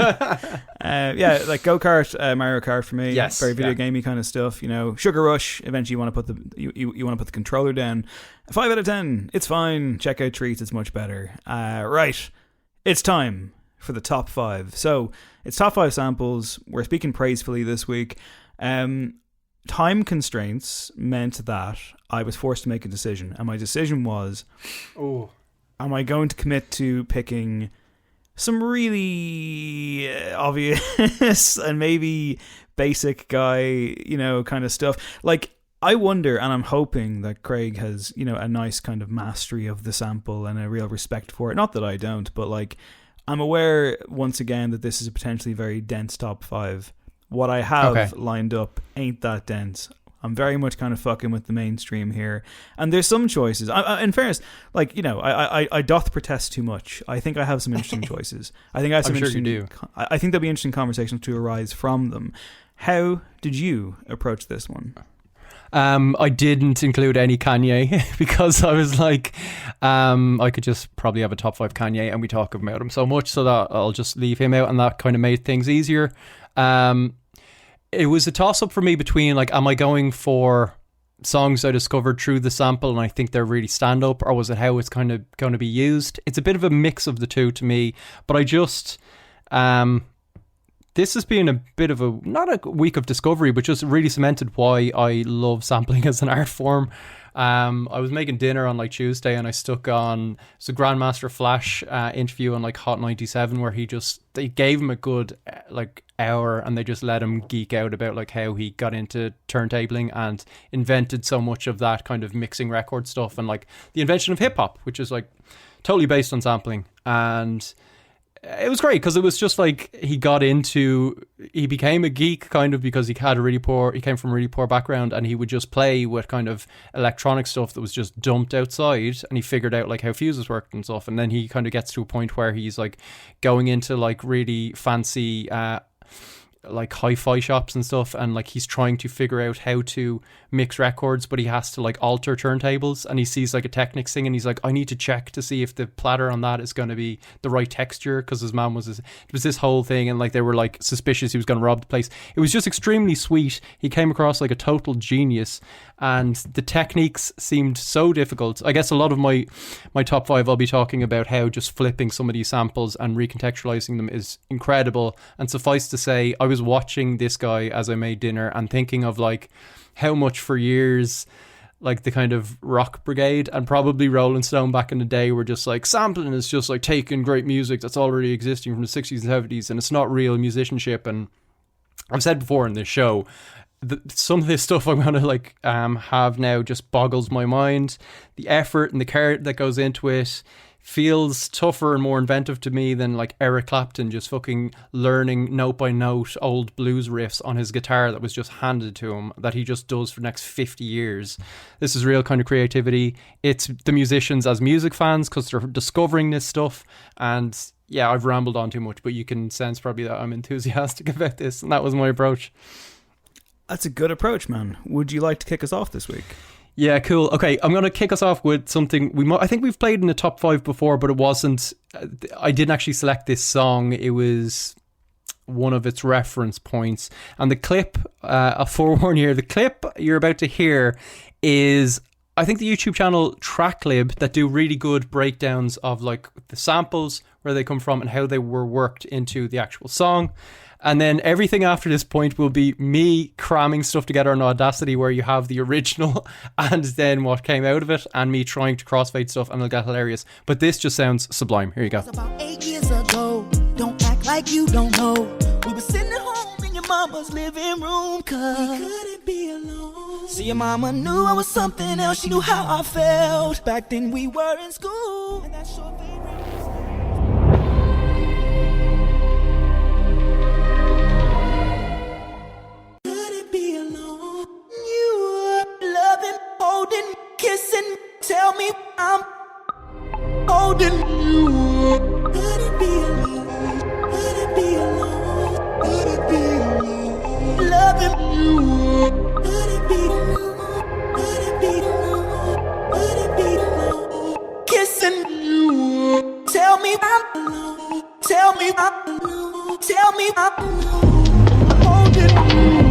[SPEAKER 2] Yeah, like go-kart, Mario Kart for me.
[SPEAKER 1] Yes,
[SPEAKER 2] very video gamey kind of stuff. You know, Sugar Rush. Eventually, you want to put you want to put the controller down. 5 out of 10. It's fine. Check out Treats. It's much better. Right. It's time for the top 5. So it's top 5 samples. We're speaking praisefully this week. Time constraints meant that I was forced to make a decision, and my decision was, am I going to commit to picking some really obvious and maybe basic guy, you know, kind of stuff? Like, I wonder, and I'm hoping that Craig has, you know, a nice kind of mastery of the sample and a real respect for it. Not that I don't, but like, I'm aware once again that this is a potentially very dense top 5. What I have lined up ain't that dense. I'm very much kind of fucking with the mainstream here. And there's some choices. In fairness, like, you know, I doth protest too much. I think I have some interesting choices. I think I have some interesting. Sure you do. I think there'll be interesting conversations to arise from them. How did you approach this one?
[SPEAKER 1] I didn't include any Kanye because I was like, I could just probably have a top 5 Kanye, and we talk about him so much, so that I'll just leave him out, and that kind of made things easier. It was a toss-up for me between, like, am I going for songs I discovered through the sample and I think they're really stand-up, or was it how it's kind of going to be used? It's a bit of a mix of the two to me, but I just... this has been a bit of a, not a week of discovery, but just really cemented why I love sampling as an art form. I was making dinner on like Tuesday, and I stuck on, it's a Grandmaster Flash interview on like Hot 97, where they gave him a good like hour, and they just let him geek out about like how he got into turntabling and invented so much of that kind of mixing record stuff, and like the invention of hip hop, which is like totally based on sampling. And it was great because it was just like he became a geek kind of because he came from a really poor background, and he would just play with kind of electronic stuff that was just dumped outside, and he figured out like how fuses worked and stuff. And then he kind of gets to a point where he's like going into like really fancy like hi-fi shops and stuff, and like he's trying to figure out how to mix records, but he has to like alter turntables, and he sees like a Technics thing, and he's like, I need to check to see if the platter on that is going to be the right texture, because his mom it was this whole thing, and like they were like suspicious he was going to rob the place. It was just extremely sweet. He came across like a total genius, and the techniques seemed so difficult. I guess a lot of my top 5, I'll be talking about how just flipping some of these samples and recontextualizing them is incredible. And suffice to say, I was watching this guy as I made dinner and thinking of like how much for years like the kind of rock brigade and probably Rolling Stone back in the day were just like, sampling is just like taking great music that's already existing from the 60s and 70s, and it's not real musicianship. And I've said before in this show, some of this stuff I'm gonna like have now just boggles my mind. The effort and the care that goes into it feels tougher and more inventive to me than like Eric Clapton just fucking learning note by note old blues riffs on his guitar that was just handed to him, that he just does for the next 50 years. This is real kind of creativity. It's the musicians as music fans, because they're discovering this stuff. And yeah, I've rambled on too much, but you can sense probably that I'm enthusiastic about this, and that was my approach.
[SPEAKER 2] That's a good approach, man. Would you like to kick us off this week?
[SPEAKER 1] Yeah, cool. Okay, I'm going to kick us off with something I think we've played in the top 5 before, but it wasn't. I didn't actually select this song. It was one of its reference points. And the clip, I'll forewarn here, the clip you're about to hear is, I think, the YouTube channel Tracklib, that do really good breakdowns of like the samples, where they come from and how they were worked into the actual song. And then everything after this point will be me cramming stuff together on Audacity, where you have the original and then what came out of it, and me trying to crossfade stuff, and it'll get hilarious. But this just sounds sublime. Here you go.
[SPEAKER 4] About 8 years ago, don't act like you don't know. We were sitting at home in your mama's living room, cause we couldn't be alone. See, your mama knew I was something else. She knew how I felt. Back then we were in school, and that's your favorite. Holding, kissing, tell me I'm holding you. Could it be alone? Could it be alone? Could it be alone? Loving you. Could it be alone? Could it be alone? Could it be alone? Kissing you. Tell me I'm alone. Tell me I'm alone. Tell me I'm alone. Holding you.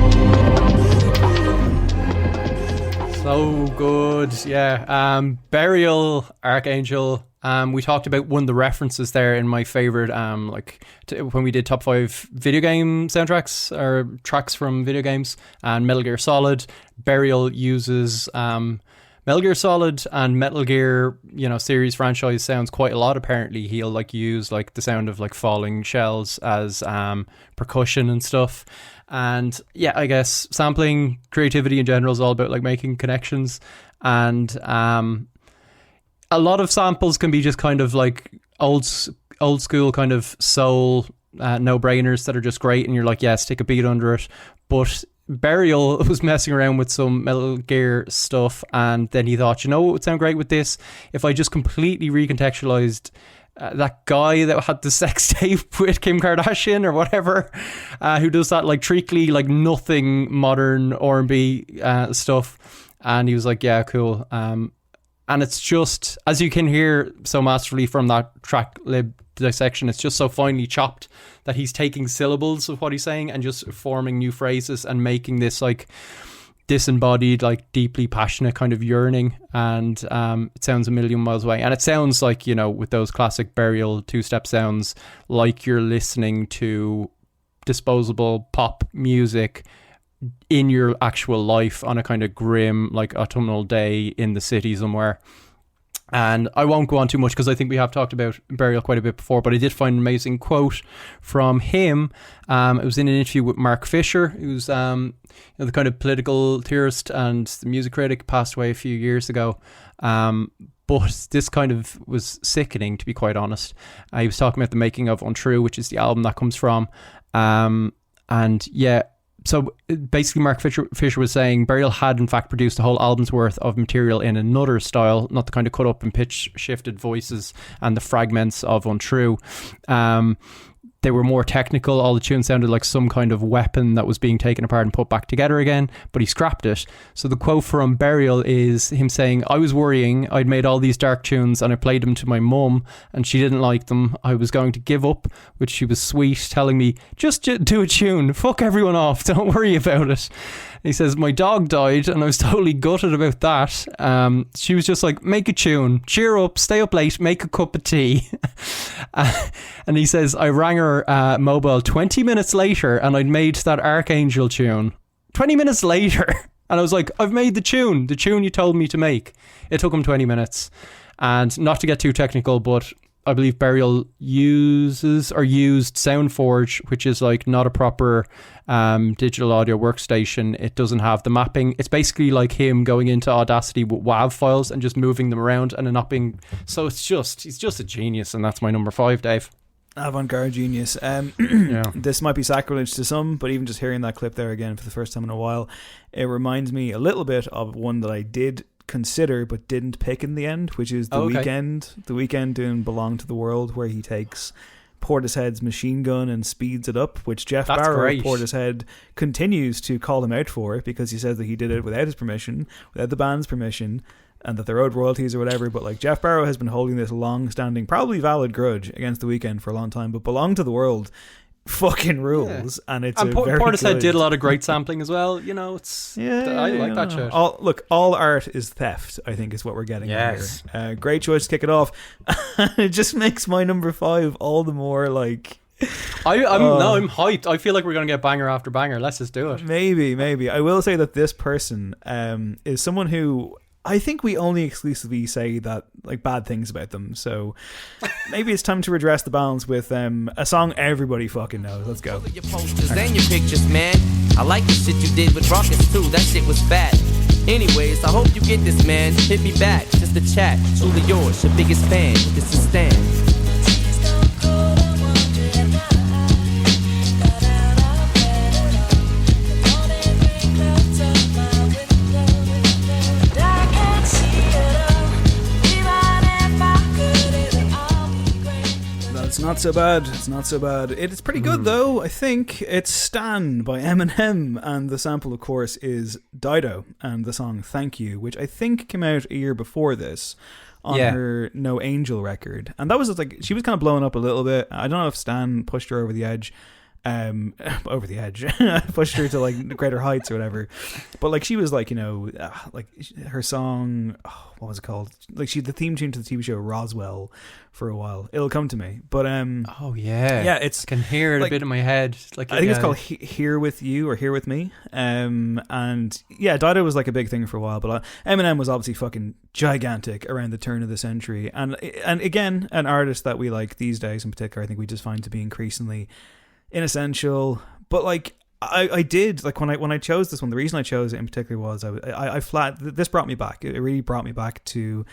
[SPEAKER 1] So good. Yeah. Burial, Archangel. We talked about one of the references there in my favorite, when we did top 5 video game soundtracks or tracks from video games, and Metal Gear Solid. Burial uses Metal Gear Solid and Metal Gear, series franchise sounds quite a lot. Apparently he'll like use like the sound of like falling shells as percussion and stuff. And yeah, I guess sampling, creativity in general is all about like making connections. And a lot of samples can be just kind of like old school kind of soul no-brainers that are just great, and you're like, yeah, stick a beat under it. But Burial was messing around with some Metal Gear stuff, and then he thought, what would sound great with this? If I just completely recontextualized that guy that had the sex tape with Kim Kardashian or whatever, who does that like treacly, like nothing modern R&B stuff. And he was like, yeah, cool. And it's just, as you can hear so masterfully from that track lib dissection, it's just so finely chopped that he's taking syllables of what he's saying and just forming new phrases and making this like disembodied, like deeply passionate kind of yearning. And it sounds a million miles away, and it sounds like, with those classic Burial 2-step sounds, like you're listening to disposable pop music in your actual life on a kind of grim, like autumnal day in the city somewhere. And I won't go on too much because I think we have talked about Burial quite a bit before, but I did find an amazing quote from him. It was in an interview with Mark Fisher, who's the kind of political theorist and the music critic, passed away a few years ago. But this kind of was sickening, to be quite honest. He was talking about the making of Untrue, which is the album that comes from. And yeah, so basically Mark Fisher was saying Burial had in fact produced a whole album's worth of material in another style, not the kind of cut up and pitch shifted voices and the fragments of Untrue. they were more technical. All the tunes sounded like some kind of weapon that was being taken apart and put back together again, but he scrapped it. So the quote from Burial is him saying, "I was worrying. I'd made all these dark tunes and I played them to my mum and she didn't like them. I was going to give up, which she was sweet, telling me, just do a tune. Fuck everyone off. Don't worry about it." He says, "My dog died and I was totally gutted about that. She was just like, make a tune, cheer up, stay up late, make a cup of tea." And he says, "I rang her mobile 20 minutes later and I'd made that Archangel tune." 20 minutes later. And I was like, "I've made the tune you told me to make." It took him 20 minutes. And not to get too technical, but I believe Burial used SoundForge, which is like not a proper digital audio workstation. It doesn't have the mapping. It's basically like him going into Audacity with WAV files and just moving them around and not being. So he's just a genius, and that's my number 5, Dave.
[SPEAKER 2] Avant-garde genius.
[SPEAKER 1] Yeah.
[SPEAKER 2] This might be sacrilege to some, but even just hearing that clip there again for the first time in a while, it reminds me a little bit of one that I did consider but didn't pick in the end, which is The Weeknd. The Weeknd doing "Belong to the World," where he takes Portishead's Machine Gun and speeds it up, which Jeff Barrow of Portishead continues to call him out for, because he says that he did it without his permission, without the band's permission, and that they're owed royalties or whatever. But like, Jeff Barrow has been holding this long-standing, probably valid grudge against The Weeknd for a long time, but "Belong to the World" fucking rules. Yeah. And it's
[SPEAKER 1] Portishead did a lot of great sampling as well. You know, it's I like that shit.
[SPEAKER 2] All art is theft, I think, is what we're getting here. Great choice to kick it off. It just makes my number 5 all the more like.
[SPEAKER 1] I'm hyped. I feel like we're gonna get banger after banger. Let's just do it.
[SPEAKER 2] Maybe. I will say that this person is someone who I think we only exclusively say that like bad things about them. So maybe it's time to redress the balance with a song everybody fucking knows. Let's go.
[SPEAKER 5] Your posters and your pictures, man. I like the shit you did with Rockets too. That shit was fat. Anyways, I hope you get this, man. Hit me back, just a chat. Truly yours, your biggest fan. This is Stan.
[SPEAKER 2] It's not so bad. It's pretty good though, I think. It's "Stan" by Eminem, and the sample, of course, is Dido and the song "Thank You," which I think came out a year before this on her No Angel record. And that was like, she was kind of blowing up a little bit. I don't know if Stan pushed her over the edge. Pushed her to like greater heights or whatever, but like she was like, you know, like her song, what was it called, like the theme tune to the TV show Roswell for a while. It'll Come to Me, but it's,
[SPEAKER 1] I can hear it like, a bit in my head. Like,
[SPEAKER 2] I think it's called Here With You or Here With Me. And yeah, Dido was like a big thing for a while, but Eminem was obviously fucking gigantic around the turn of the century, and again, an artist that we like these days in particular, I think we just find to be increasingly inessential. But like I did like when I chose this one, the reason I chose it in particular was this brought me back. It really brought me back to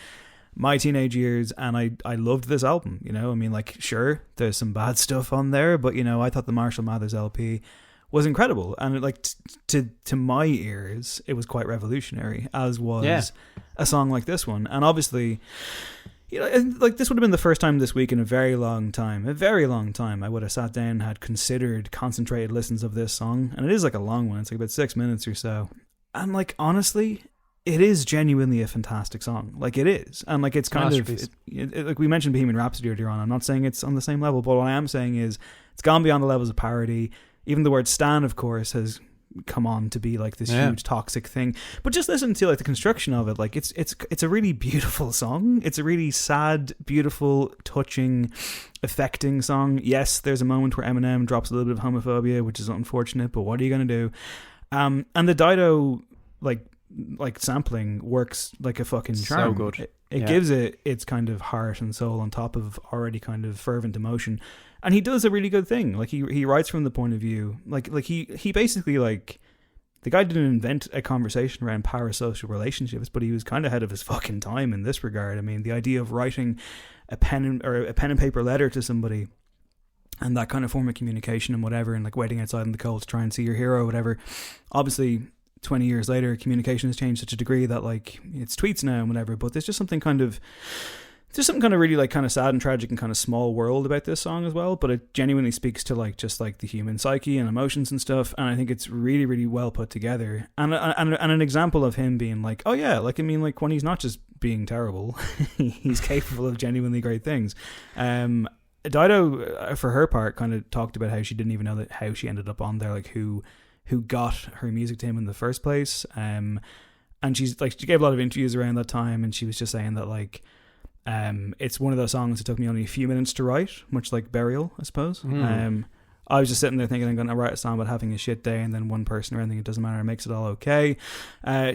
[SPEAKER 2] my teenage years, and I loved this album. You know, I mean, like, sure, there's some bad stuff on there, but you know, I thought the Marshall Mathers LP was incredible, and it, like to my ears, it was quite revolutionary, as was a song like this one. And obviously, you know, like, this would have been the first time this week in a very long time I would have sat down, had considered concentrated listens of this song. And it is like a long one, it's like about 6 minutes or so, and like, honestly, it is genuinely a fantastic song. Like, it is. And like, it's kind of like we mentioned Bohemian Rhapsody earlier on. I'm not saying it's on the same level, but what I am saying is it's gone beyond the levels of parody. Even the word "stan," of course, has come on to be like this huge toxic thing. But just listen to like the construction of it. Like, it's a really beautiful song. It's a really sad, beautiful, touching, affecting song. Yes, there's a moment where Eminem drops a little bit of homophobia, which is unfortunate, but what are you going to do? And the Dido like sampling works like a fucking charm.
[SPEAKER 1] So good.
[SPEAKER 2] It gives it its kind of heart and soul on top of already kind of fervent emotion. And he does a really good thing. Like, he writes from the point of view, like he basically, like, the guy didn't invent a conversation around parasocial relationships, but he was kind of ahead of his fucking time in this regard. I mean, the idea of writing a pen and paper letter to somebody, and that kind of form of communication and whatever, and like waiting outside in the cold to try and see your hero or whatever. Obviously, 20 years later, communication has changed to such a degree that, like, it's tweets now and whatever, but there's just something kind of There's something kind of really like kind of sad and tragic and kind of small world about this song as well, but it genuinely speaks to like just like the human psyche and emotions and stuff, and I think it's really, really well put together, and an example of him being like, oh yeah, like I mean, like when he's not just being terrible, he's capable of genuinely great things. Dido, for her part, kind of talked about how she didn't even know that how she ended up on there, like who got her music to him in the first place, and she's like, she gave a lot of interviews around that time, and she was just saying that like, it's one of those songs that took me only a few minutes to write, much like Burial, I suppose. I was just sitting there thinking I'm going to write a song about having a shit day, and then one person or anything, it doesn't matter, it makes it all okay.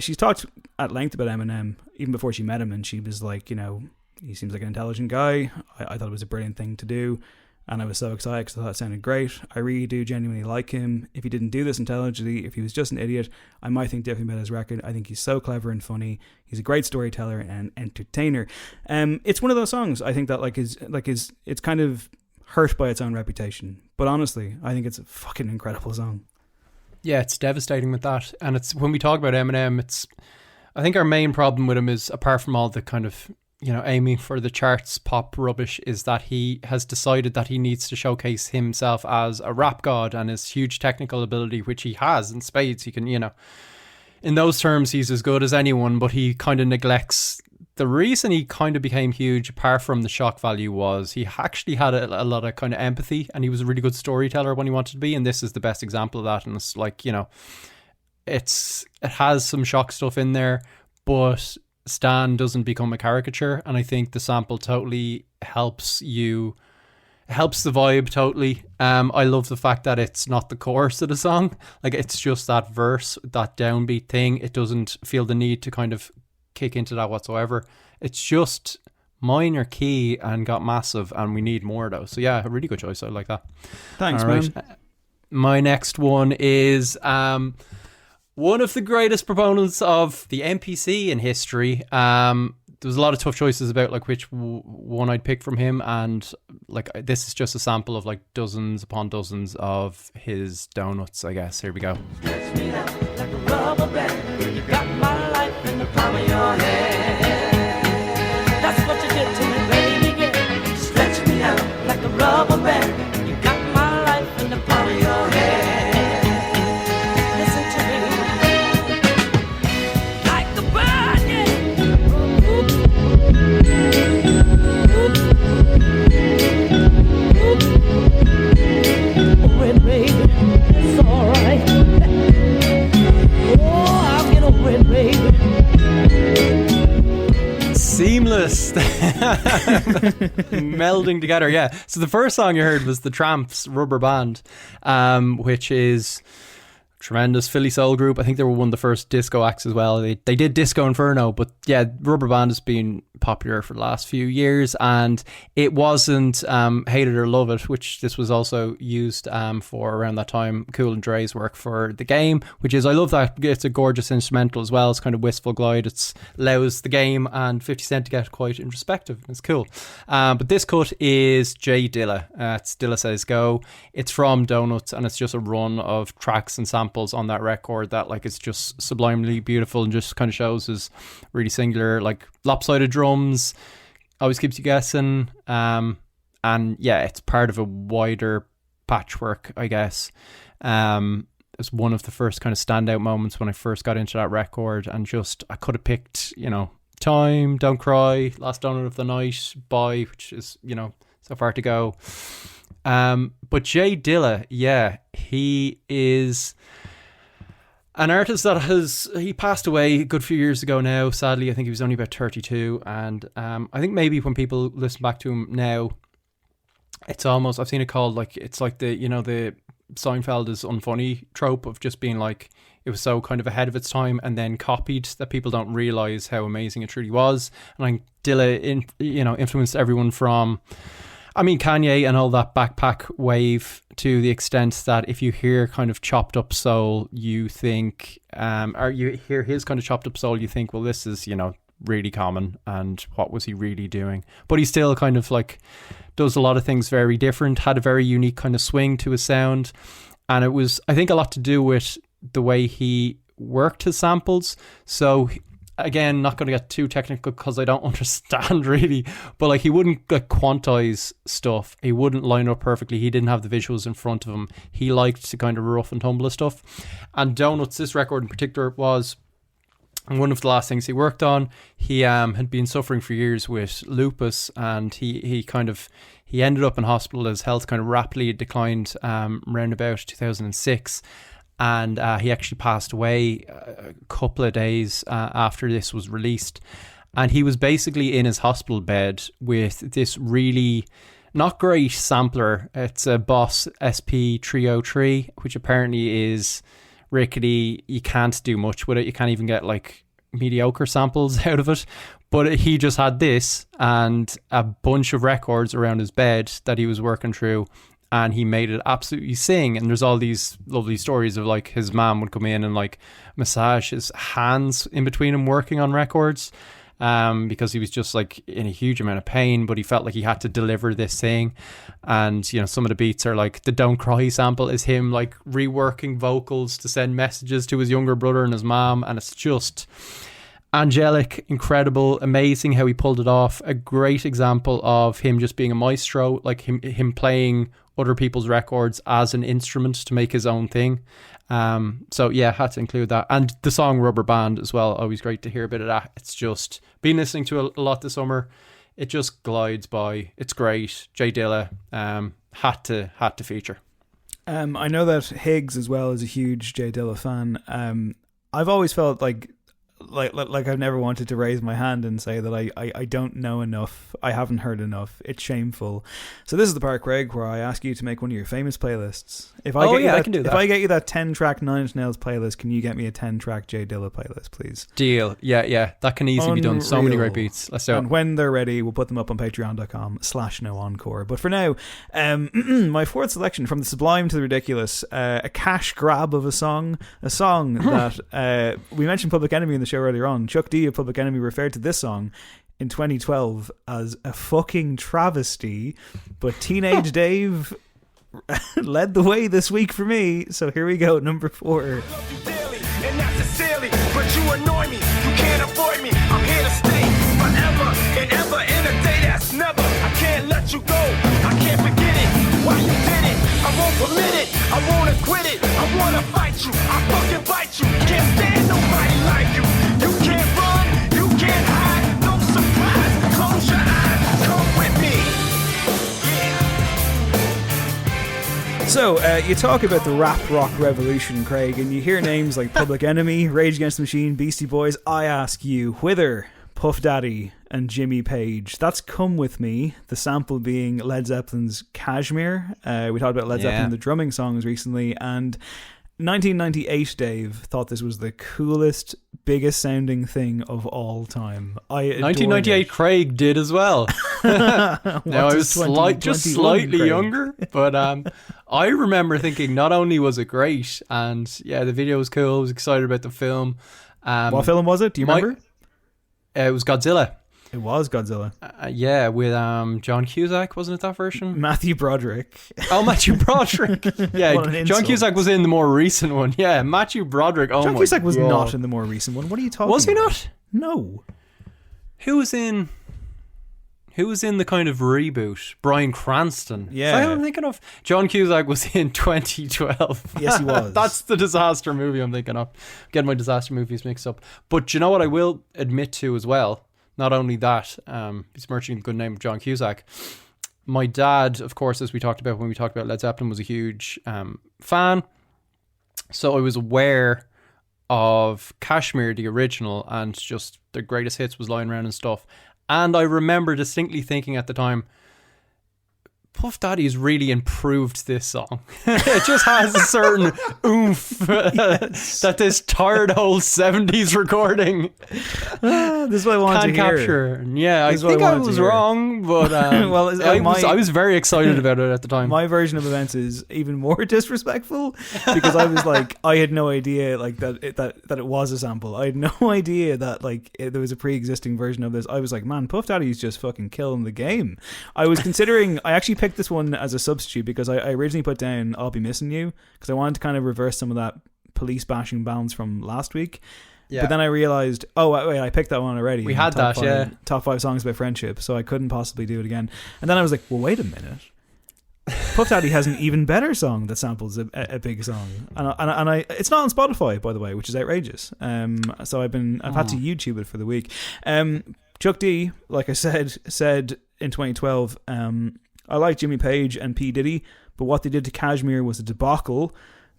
[SPEAKER 2] She's talked at length about Eminem even before she met him, and she was like, you know, he seems like an intelligent guy. I thought it was a brilliant thing to do, and I was so excited because I thought it sounded great. I really do genuinely like him. If he didn't do this intelligently, if he was just an idiot, I might think differently about his record. I think he's so clever and funny. He's a great storyteller and entertainer. It's one of those songs I think that it's kind of hurt by its own reputation, but honestly, I think it's a fucking incredible song.
[SPEAKER 1] Yeah, it's devastating with that, and it's when we talk about Eminem, I think our main problem with him is, apart from all the kind of, you know, aiming for the charts pop rubbish, is that he has decided that he needs to showcase himself as a rap god and his huge technical ability, which he has in spades. He can, you know, in those terms, he's as good as anyone, but he kind of neglects the reason he kind of became huge, apart from the shock value, was he actually had a lot of kind of empathy, and he was a really good storyteller when he wanted to be, and this is the best example of that. And it's like, you know, it has some shock stuff in there, but Stan doesn't become a caricature, and I think the sample totally helps the vibe totally. I love the fact that it's not the chorus of the song, like it's just that verse, that downbeat thing. It doesn't feel the need to kind of kick into that whatsoever. It's just minor key and got massive, and we need more though. So yeah, a really good choice. I like that.
[SPEAKER 2] Thanks, man.
[SPEAKER 1] My next one is one of the greatest proponents of the MPC in history. There was a lot of tough choices about like which one I'd pick from him, and like this is just a sample of like dozens upon dozens of his donuts, I guess. Here we go.
[SPEAKER 4] Stretch me out like a rubber band. You got my life in the palm of your hand. That's what you did to me, baby. Yeah. Stretch me out like a rubber band. You got my life in the palm of your hand. Listen to me. Like a bird, yeah. Red baby, it's alright. Oh, I'll get over it, baby.
[SPEAKER 1] Seamless. Melding together, yeah. So the first song you heard was the Tramps' Rubber Band, which is tremendous Philly soul group. I think they were one of the first disco acts as well. They did Disco Inferno, but yeah, Rubber Band has been popular for the last few years, and it wasn't Hate It or Love It, which this was also used for around that time. Cool and Dre's work for The Game, which is, I love that, it's a gorgeous instrumental as well. It's kind of Wistful Glide. It allows The Game and 50 Cent to get quite introspective. It's cool. But this cut is J Dilla. It's Dilla Says Go. It's from Donuts, and it's just a run of tracks and samples on that record that like it's just sublimely beautiful, and just kind of shows his really singular like lopsided drums, always keeps you guessing, and yeah, it's part of a wider patchwork, I guess. It's one of the first kind of standout moments when I first got into that record, and just I could have picked, you know, Time, Don't Cry, Last Donut of the Night, Bye, which is, you know, so far to go. But J Dilla, yeah, he is an artist that he passed away a good few years ago now, sadly. I think he was only about 32, and I think maybe when people listen back to him now, it's almost, I've seen it called like, it's like the, you know, the Seinfeld is unfunny trope of just being like, it was so kind of ahead of its time and then copied that people don't realise how amazing it truly was. And I think Dilla influenced everyone from, I mean, Kanye and all that backpack wave, to the extent that if you hear kind of chopped up soul, you think, or you hear his kind of chopped up soul, you think, well, this is, you know, really common, and what was he really doing? But he still kind of like does a lot of things very different, had a very unique kind of swing to his sound. And it was, I think, a lot to do with the way he worked his samples. So again, not going to get too technical because I don't understand really, but like he wouldn't like quantize stuff. He wouldn't line up perfectly. He didn't have the visuals in front of him. He liked to kind of rough and tumble stuff. And Donuts, this record in particular, was one of the last things he worked on. He had been suffering for years with lupus, and he ended up in hospital. His health kind of rapidly declined around about 2006. And he actually passed away a couple of days after this was released. And he was basically in his hospital bed with this really not great sampler. It's a Boss SP303, which apparently is rickety. You can't do much with it. You can't even get like mediocre samples out of it. But he just had this and a bunch of records around his bed that he was working through. And he made it absolutely sing. And there's all these lovely stories of like his mom would come in and like massage his hands in between him working on records, because he was just like in a huge amount of pain, but he felt like he had to deliver this thing. And, you know, some of the beats are like the Don't Cry sample is him like reworking vocals to send messages to his younger brother and his mom. And it's just angelic, incredible, amazing how he pulled it off. A great example of him just being a maestro, like him playing other people's records as an instrument to make his own thing. So yeah, had to include that. And the song Rubber Band as well, always great to hear a bit of that. It's just been listening to a lot this summer. It just glides by. It's great. Jay Dilla, had to feature.
[SPEAKER 2] I know that Higgs as well is a huge Jay Dilla fan. I've always felt like I've never wanted to raise my hand and say that I don't know enough. I haven't heard enough. It's shameful. So this is the part, Greg, where I ask you to make one of your famous playlists. I can do that. If I get you that 10-track Nine Inch Nails playlist, can you get me a 10-track Jay Dilla playlist, please?
[SPEAKER 1] Deal. Yeah. That can easily be done. So many great beats. Let's do it.
[SPEAKER 2] And when they're ready, we'll put them up on patreon.com/NoEncore. But for now, my fourth selection, from the sublime to the ridiculous, a cash grab of a song that we mentioned Public Enemy in the show earlier on. Chuck D of Public Enemy referred to this song in 2012 as a fucking travesty, but Teenage Dave led the way this week for me. So here we go, number 4.
[SPEAKER 6] And not sincerely, but you annoy me. You can't avoid me. I'm here to stay forever and ever in a day that's never. I can't let you go. I can't forget it. Why you did it? I won't permit it. I won't acquit it. I wanna fight you. I fucking bite you. Can't stand nobody like you. You can't run. You can't hide. No surprise. Close your eyes. Come with me. Yeah.
[SPEAKER 2] So, you talk about the rap rock revolution, Craig, and you hear names like Public Enemy, Rage Against the Machine, Beastie Boys. I ask you, whither Puff Daddy and Jimmy Page? That's Come With Me, the sample being Led Zeppelin's Kashmir. We talked about Led Zeppelin, the drumming songs recently, and 1998, Dave thought this was the coolest, biggest sounding thing of all time.
[SPEAKER 1] 1998, Craig did as well. Now I was slightly younger, but I remember thinking not only was it great, and yeah, the video was cool. I was excited about the film.
[SPEAKER 2] What film was it? Do you remember?
[SPEAKER 1] It was Godzilla.
[SPEAKER 2] It was Godzilla.
[SPEAKER 1] Yeah, with John Cusack, wasn't it that version?
[SPEAKER 2] Matthew Broderick.
[SPEAKER 1] Oh, Matthew Broderick. Yeah, John Cusack was in the more recent one. Yeah, Matthew Broderick. Oh,
[SPEAKER 2] John Cusack was not in the more recent one. What are you talking about?
[SPEAKER 1] Was he not?
[SPEAKER 2] No.
[SPEAKER 1] Who was in the kind of reboot? Bryan Cranston.
[SPEAKER 2] Yeah.
[SPEAKER 1] Is that who I'm thinking of? John Cusack was in 2012.
[SPEAKER 2] Yes, he was.
[SPEAKER 1] That's the disaster movie I'm thinking of. Getting my disaster movies mixed up. But you know what I will admit to as well? Not only that, besmirching the good name of John Cusack. My dad, of course, as we talked about when we talked about Led Zeppelin, was a huge fan. So I was aware of Kashmir, the original, and just their greatest hits was lying around and stuff. And I remember distinctly thinking at the time, Puff Daddy's really improved this song. It just has a certain oomph that this tired old 70s recording
[SPEAKER 2] this is what I wanted
[SPEAKER 1] can't
[SPEAKER 2] to hear.
[SPEAKER 1] capture. Yeah, I think I was wrong, but
[SPEAKER 2] well,
[SPEAKER 1] I was very excited about it at the time.
[SPEAKER 2] My version of events is even more disrespectful because I was like, I had no idea like that it was a sample. I had no idea that like there was a pre-existing version of this. I was like, man, Puff Daddy's just fucking killing the game. I was considering, I actually picked this one as a substitute because I originally put down I'll Be Missing You because I wanted to kind of reverse some of that police bashing bounce from last week.
[SPEAKER 1] Yeah.
[SPEAKER 2] But then I realized, oh wait, I picked that one already.
[SPEAKER 1] We had that, yeah.
[SPEAKER 2] Top 5 songs about friendship, so I couldn't possibly do it again. And then I was like, well, wait a minute. Puff Daddy has an even better song that samples a big song, and I it's not on Spotify, by the way, which is outrageous. So I've had to YouTube it for the week. Chuck D, like I said in 2012, I like Jimmy Page and P Diddy, but what they did to Kashmir was a debacle.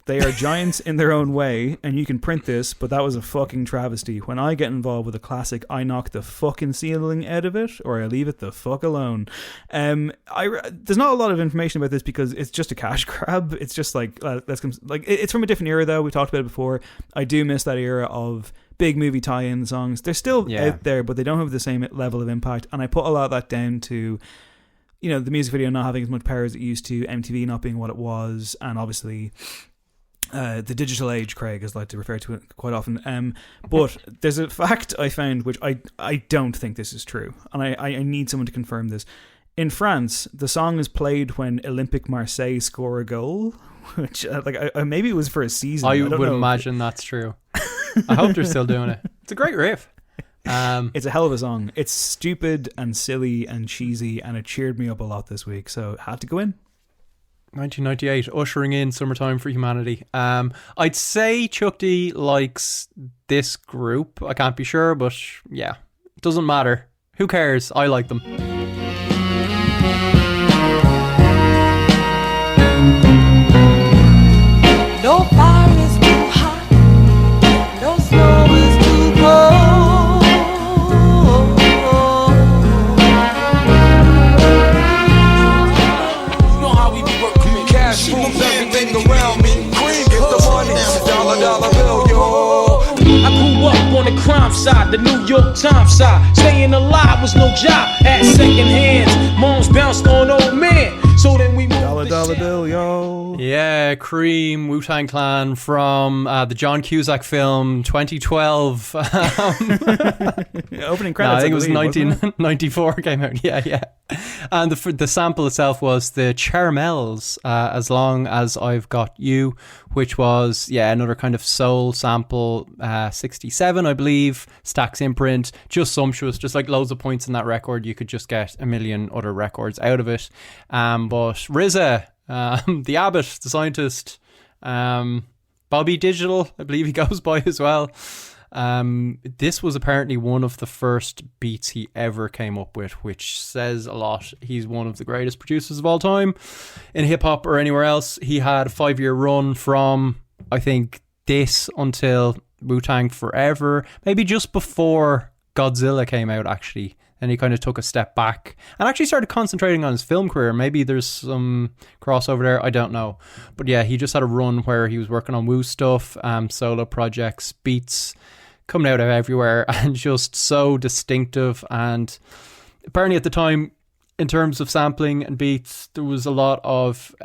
[SPEAKER 2] They are giants in their own way, and you can print this, but that was a fucking travesty. When I get involved with a classic, I knock the fucking ceiling out of it, or I leave it the fuck alone. There's not a lot of information about this because it's just a cash grab. It's just like it's from a different era, though. We talked about it before. I do miss that era of big movie tie-in songs. They're still out there, but they don't have the same level of impact. And I put a lot of that down to, you know, the music video not having as much power as it used to, MTV not being what it was, and obviously the digital age, Craig, as I like to refer to it quite often. But there's a fact I found which I don't think this is true, and I need someone to confirm this. In France, the song is played when Olympique Marseille score a goal, which maybe it was for a season.
[SPEAKER 1] I would imagine that's true. I hope they're still doing it. It's a great riff.
[SPEAKER 2] It's a hell of a song. It's stupid and silly and cheesy, and it cheered me up a lot this week, so it had to go in.
[SPEAKER 1] 1998, ushering in Summertime for Humanity. I'd say Chuck D likes this group. I can't be sure, but yeah, it doesn't matter. Who cares? I like them.
[SPEAKER 4] No fire is too hot, no snow is too cold.
[SPEAKER 3] You know how we be working. Cash moves everything around me. Cream get the money. Dollar bill, yo.
[SPEAKER 7] I grew up on the crime side, the New York Times side. Staying alive was no job. Had second hands. Moms bounced on old men. So then we moved
[SPEAKER 2] Dollar bill, yo.
[SPEAKER 1] Yeah, Cream, Wu-Tang Clan from the John Cusack film 2012.
[SPEAKER 2] Opening credits.
[SPEAKER 1] No, I think it was 1994 came out. Yeah. And the sample itself was the Charmels, As Long As I've Got You, which was, another kind of soul sample, 67, I believe, Stax imprint, just sumptuous, just like loads of points in that record. You could just get a million other records out of it. But RZA, the Abbot, the scientist, Bobby Digital, I believe he goes by as well. This was apparently one of the first beats he ever came up with, which says a lot. He's one of the greatest producers of all time in hip hop or anywhere else. He had a 5-year run from, I think, this until Wu-Tang Forever, maybe just before Godzilla came out, actually. And he kind of took a step back and actually started concentrating on his film career. Maybe there's some crossover there. I don't know. But yeah, he just had a run where he was working on Wu stuff, solo projects, beats coming out of everywhere, and just so distinctive. And apparently at the time, in terms of sampling and beats, there was a lot of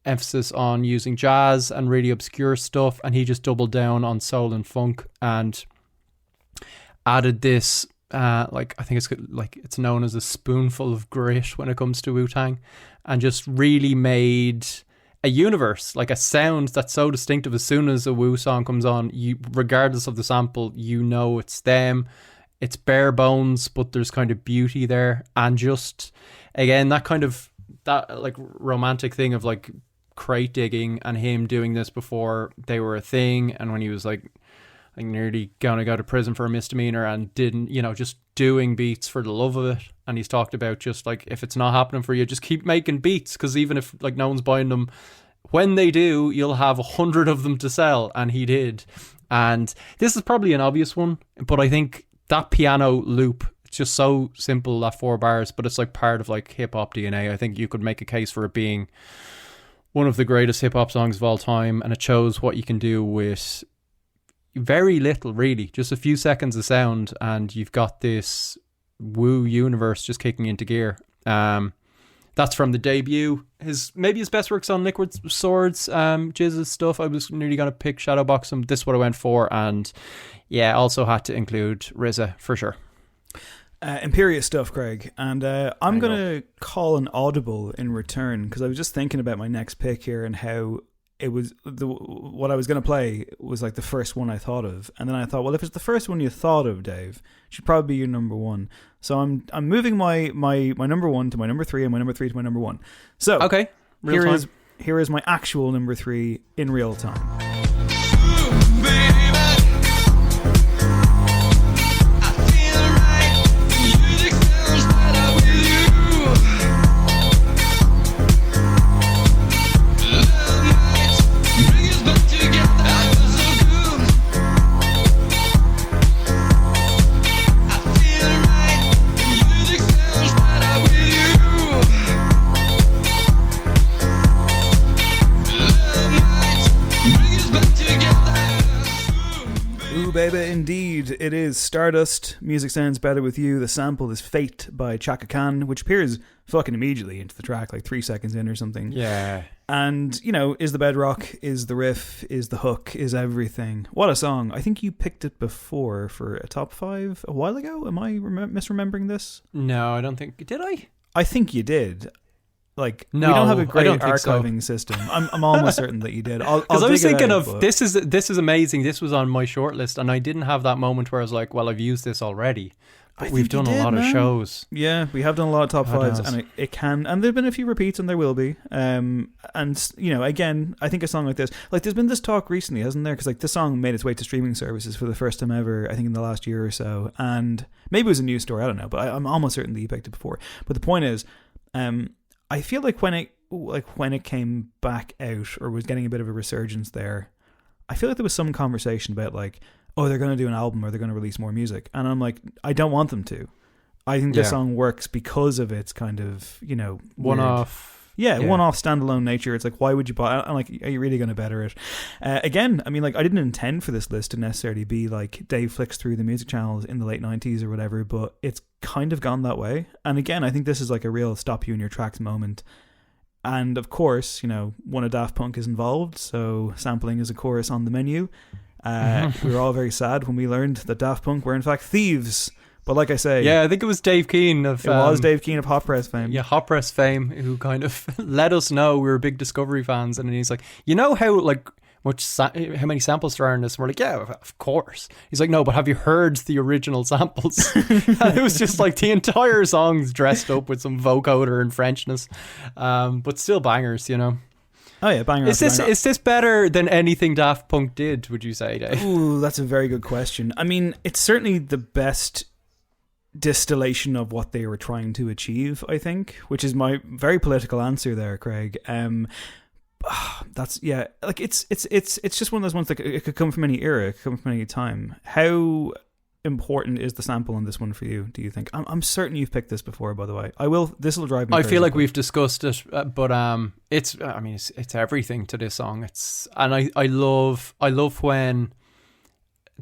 [SPEAKER 1] emphasis on using jazz and really obscure stuff. And he just doubled down on soul and funk and added this, I think it's known as a spoonful of grit when it comes to Wu-Tang, and just really made a universe, like a sound that's so distinctive. As soon as a Wu song comes on, you, regardless of the sample, you know it's them. It's bare bones, but there's kind of beauty there, and just again that like romantic thing of like crate digging and him doing this before they were a thing, and when he was like nearly gonna go to prison for a misdemeanor and didn't, just doing beats for the love of it. And he's talked about just like, if it's not happening for you, just keep making beats, because even if like no one's buying them, when they do, you'll have 100 of them to sell. And he did. And this is probably an obvious one, but I think that piano loop, it's just so simple, that 4 bars, but it's like part of like hip hop DNA. I think you could make a case for it being one of the greatest hip hop songs of all time, and it shows what you can do with very little, really, just a few seconds of sound, and you've got this Wu universe just kicking into gear. That's from the debut. His best work's on Liquid Swords, Jizz's stuff. I was nearly gonna pick Shadowbox him. This is what I went for, and yeah, also had to include RZA for sure.
[SPEAKER 2] Imperious stuff, Craig, and I'm gonna call an audible in return, because I was just thinking about my next pick here and how what I was going to play was like the first one I thought of, and then I thought, well, if it's the first one you thought of, Dave, it should probably be your number one. So I'm moving my number one to my number three, and my number three to my number one. So
[SPEAKER 1] okay,
[SPEAKER 2] here is my actual number three in real time. Baby, indeed, it is Stardust. Music sounds better with you. The sample is Fate by Chaka Khan, which appears fucking immediately into the track, like 3 seconds in or something.
[SPEAKER 1] Yeah.
[SPEAKER 2] And, you know, is the bedrock, is the riff, is the hook, is everything. What a song. I think you picked it before for a top 5 a while ago. Am I misremembering this?
[SPEAKER 1] No, I don't think... Did I?
[SPEAKER 2] I think you did. Like,
[SPEAKER 1] no,
[SPEAKER 2] we don't have a great
[SPEAKER 1] archiving
[SPEAKER 2] system. I'm almost certain that you did.
[SPEAKER 1] Because I was thinking this is amazing. This was on my shortlist, and I didn't have that moment where I was like, well, I've used this already. But we've done a lot of shows.
[SPEAKER 2] Yeah, we have done a lot of top 5s, and it can, and there've been a few repeats, and there will be. And you know, again, I think a song like this, like there's been this talk recently, hasn't there? Because like this song made its way to streaming services for the first time ever, I think in the last year or so, and maybe it was a news story, I don't know, but I'm almost certain that you picked it before. But the point is, I feel like when it came back out or was getting a bit of a resurgence there, I feel like there was some conversation about like, oh, they're going to do an album or they're going to release more music. And I'm like, I don't want them to. I think this song works because of its kind of, you know,
[SPEAKER 1] one-off.
[SPEAKER 2] One-off standalone nature. It's like, why would you buy it? I'm like, are you really going to better it? Again, I mean, like, I didn't intend for this list to necessarily be like Dave flicks through the music channels in the late 90s or whatever, but it's kind of gone that way. And again, I think this is like a real stop you in your tracks moment. And of course, you know, one of Daft Punk is involved, so sampling is of course on the menu. We were all very sad when we learned that Daft Punk were in fact thieves. But like I say...
[SPEAKER 1] Yeah, I think it was Dave Keane of...
[SPEAKER 2] It was Dave Keane of Hot Press fame.
[SPEAKER 1] Yeah, Hot Press fame, who kind of let us know we were big Discovery fans. And then he's like, you know how, like, how many samples there are in this? And we're like, yeah, of course. He's like, no, but have you heard the original samples? And it was just like the entire song's dressed up with some vocoder and Frenchness. But still bangers, you know.
[SPEAKER 2] Oh yeah, banger.
[SPEAKER 1] Is this better than anything Daft Punk did, would you say, Dave?
[SPEAKER 2] Ooh, that's a very good question. I mean, it's certainly the best distillation of what they were trying to achieve, I think, which is my very political answer there, Craig. That's like it's just one of those ones that it could come from any era, it could come from any time. How important is the sample on this one for you, do you think? I'm certain you've picked this before, by the way. This will drive me crazy.
[SPEAKER 1] I feel like we've discussed it, but it's everything to this song. I love when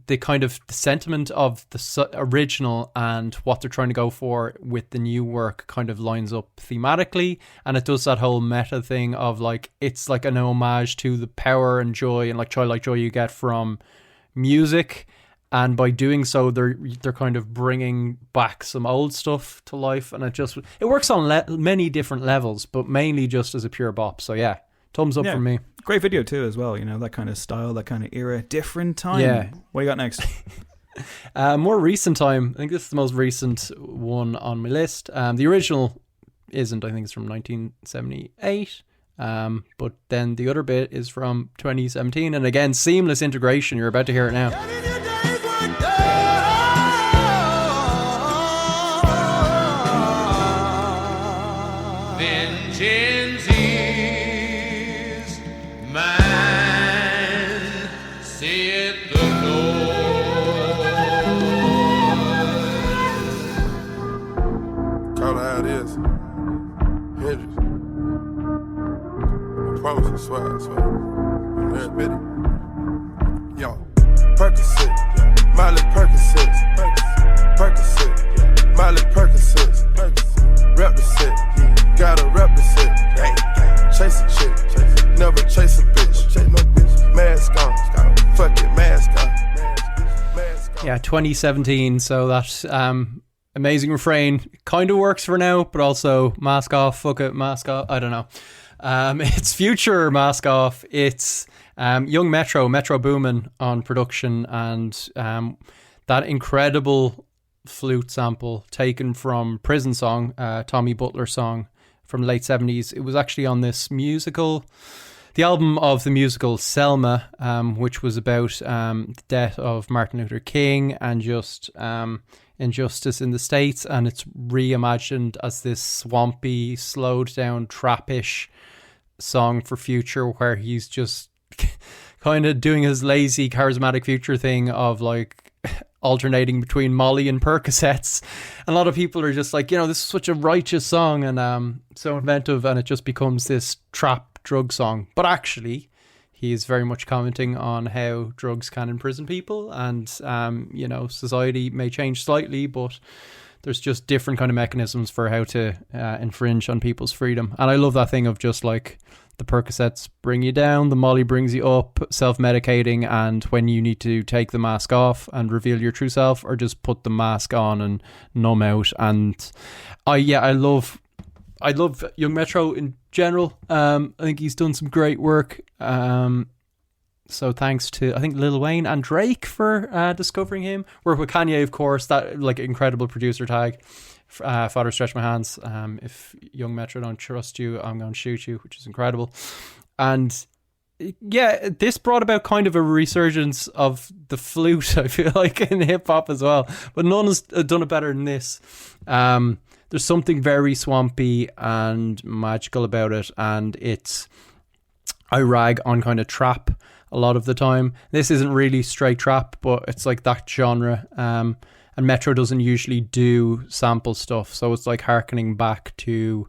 [SPEAKER 1] the kind of the sentiment of the original and what they're trying to go for with the new work kind of lines up thematically, and it does that whole meta thing of like, it's like an homage to the power and joy and like childlike joy you get from music, and by doing so they're kind of bringing back some old stuff to life, and it works on many different levels, but mainly just as a pure bop. So yeah, thumbs up from me.
[SPEAKER 2] Great video too as well, you know, that kind of style, that kind of era, different time.
[SPEAKER 1] Yeah.
[SPEAKER 2] What you got next?
[SPEAKER 1] More recent time. I think this is the most recent one on my list. The original isn't, I think it's from 1978. But then the other bit is from 2017, and again, seamless integration. You're about to hear it now.
[SPEAKER 3] Swear. Yo, Percocet, Miley Percocet, Percocet, Miley Percocet, rep the set, gotta rep the set, chase a chick, never chase a bitch, mask on, fuck it, mask on.
[SPEAKER 1] Yeah, 2017, so that amazing refrain kind of works for now, but also mask off, fuck it, mask off, I don't know. It's Future Mask Off. It's young Metro Boomin on production, and that incredible flute sample taken from Prison Song, Tommy Butler song from the late 70s. It was actually on this musical, the album of the musical Selma, which was about the death of Martin Luther King and just injustice in the States, and it's reimagined as this swampy, slowed down, trappish song for Future, where he's just kind of doing his lazy, charismatic Future thing of like alternating between Molly and Percocets. And a lot of people are just like, this is such a righteous song and so inventive, and it just becomes this trap drug song. But actually, he is very much commenting on how drugs can imprison people, and society may change slightly, but there's just different kind of mechanisms for how to infringe on people's freedom. And I love that thing of just like the Percocets bring you down, the Molly brings you up, self-medicating, and when you need to take the mask off and reveal your true self, or just put the mask on and numb out. And I love Young Metro in general. I think he's done some great work. So thanks to, I think, Lil Wayne and Drake for discovering him. Work with Kanye, of course, that like incredible producer tag. Father Stretch My Hands. If Young Metro don't trust you, I'm going to shoot you, which is incredible. And yeah, this brought about kind of a resurgence of the flute, I feel like, in hip hop as well. But none has done it better than this. There's something very swampy and magical about it, and I rag on kind of trap a lot of the time. This isn't really straight trap, but it's like that genre. And Metro doesn't usually do sample stuff, so it's like harkening back to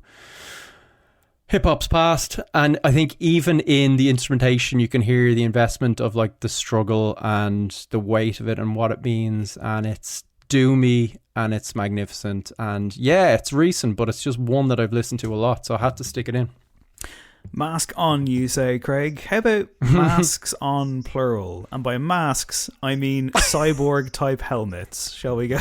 [SPEAKER 1] hip hop's past. And I think even in the instrumentation, you can hear the investment of like the struggle and the weight of it and what it means. And it's doomy and it's magnificent. And yeah, it's recent, but it's just one that I've listened to a lot, so I had to stick it in.
[SPEAKER 2] Mask on, you say, Craig. How about masks on plural? And by masks, I mean cyborg-type helmets. Shall we go?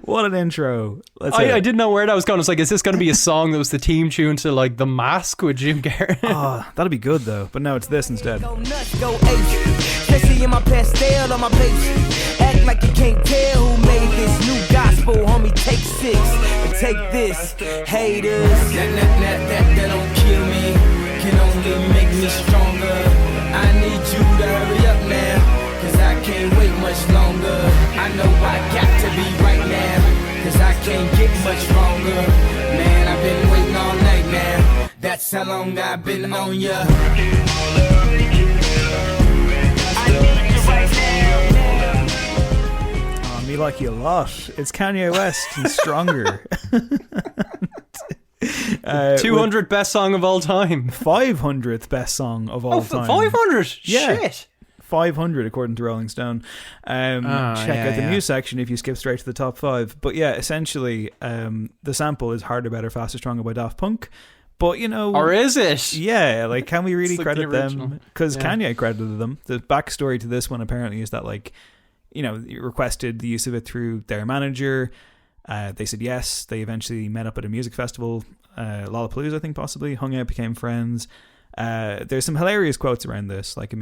[SPEAKER 2] What an intro.
[SPEAKER 1] I didn't know where that was going. I was like, is this going to be a song that was the theme tune to like The Mask with Jim Carrey?
[SPEAKER 2] Oh, that'd be good though. But no, it's this instead.
[SPEAKER 8] Go nuts, go ape. Especially in my pastel on my page. Act like you can't tell who made this new gospel, homie. Take 6 and take this, haters. That don't kill me, can only make me stronger. I need you to hurry up now, cause I can't wait much longer. I know I got to be right now, cause I can't get much longer. Man, I've been waiting all night now. That's how long I've been on ya.
[SPEAKER 2] Me like you a lot. It's Kanye West and Stronger.
[SPEAKER 1] 200th best song of all time.
[SPEAKER 2] 500th best song of all time.
[SPEAKER 1] 500?
[SPEAKER 2] Yeah.
[SPEAKER 1] Shit.
[SPEAKER 2] 500 according to Rolling Stone. Check out the news section if you skip straight to the top 5. But yeah, essentially, the sample is Harder, Better, Faster, Stronger by Daft Punk. But, or
[SPEAKER 1] is it?
[SPEAKER 2] Yeah, like, can we really
[SPEAKER 1] like
[SPEAKER 2] credit them? Because Kanye credited them. The backstory to this one apparently is that, like, requested the use of it through their manager. They said yes. They eventually met up at a music festival, Lollapalooza, I think, possibly. Hung out, became friends. There's some hilarious quotes around this. Like,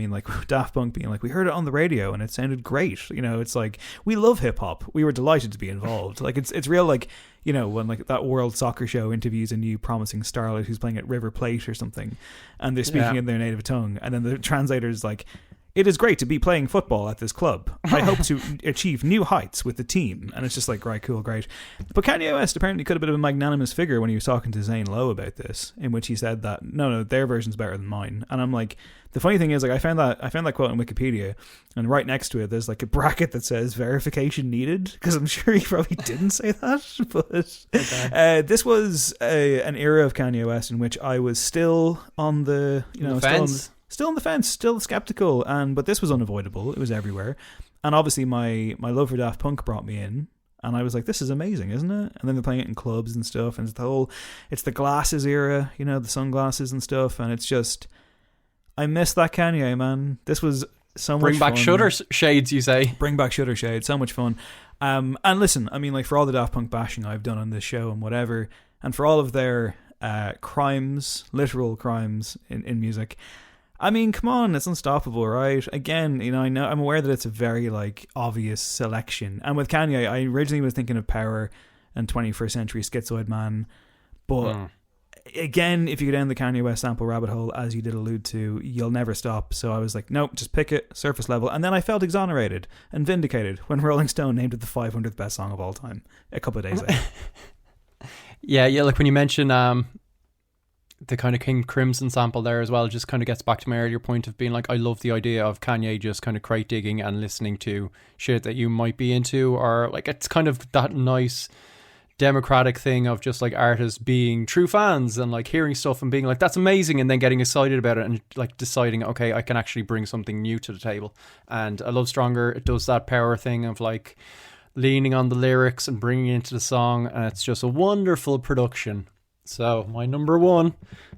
[SPEAKER 2] Daft Punk being like, we heard it on the radio and it sounded great. It's like, we love hip hop. We were delighted to be involved. Like, it's real, like, when like that World Soccer Show interviews a new promising starlet who's playing at River Plate or something, and they're speaking in their native tongue, and then the translator's like, it is great to be playing football at this club. I hope to achieve new heights with the team. And it's just like, right, cool, great. But Kanye West apparently could have been a magnanimous figure when he was talking to Zane Lowe about this, in which he said that, no, their version's better than mine. And I'm like, the funny thing is, like, I found that quote on Wikipedia, and right next to it, there's like a bracket that says verification needed, because I'm sure he probably didn't say that. But this was an era of Kanye West in which I was still on the,
[SPEAKER 1] fence.
[SPEAKER 2] Still on the fence, still skeptical, but this was unavoidable. It was everywhere. And obviously my love for Daft Punk brought me in, and I was like, this is amazing, isn't it? And then they're playing it in clubs and stuff, and it's the glasses era, the sunglasses and stuff, and it's just, I miss that Kanye, man. This was so much fun.
[SPEAKER 1] Bring back Shutter Shades, you say?
[SPEAKER 2] Bring back Shutter Shades, so much fun. And listen, like, for all the Daft Punk bashing I've done on this show and whatever, and for all of their crimes, literal crimes in music. I mean, come on, it's unstoppable, right? Again, I'm aware that it's a very obvious selection. And with Kanye, I originally was thinking of Power and 21st Century Schizoid Man, but again, if you go down the Kanye West sample rabbit hole, as you did allude to, you'll never stop. So I was like, nope, just pick it, surface level. And then I felt exonerated and vindicated when Rolling Stone named it the 500th best song of all time a couple of days later.
[SPEAKER 1] Yeah, like when you mention the kind of King Crimson sample there as well, it just kind of gets back to my earlier point of being like, I love the idea of Kanye just kind of crate digging and listening to shit that you might be into, or it's kind of that nice democratic thing of just artists being true fans and hearing stuff and being like, that's amazing, and then getting excited about it and deciding, okay, I can actually bring something new to the table. And I love Stronger. It does that Power thing of leaning on the lyrics and bringing it into the song, and it's just a wonderful production. So my number one,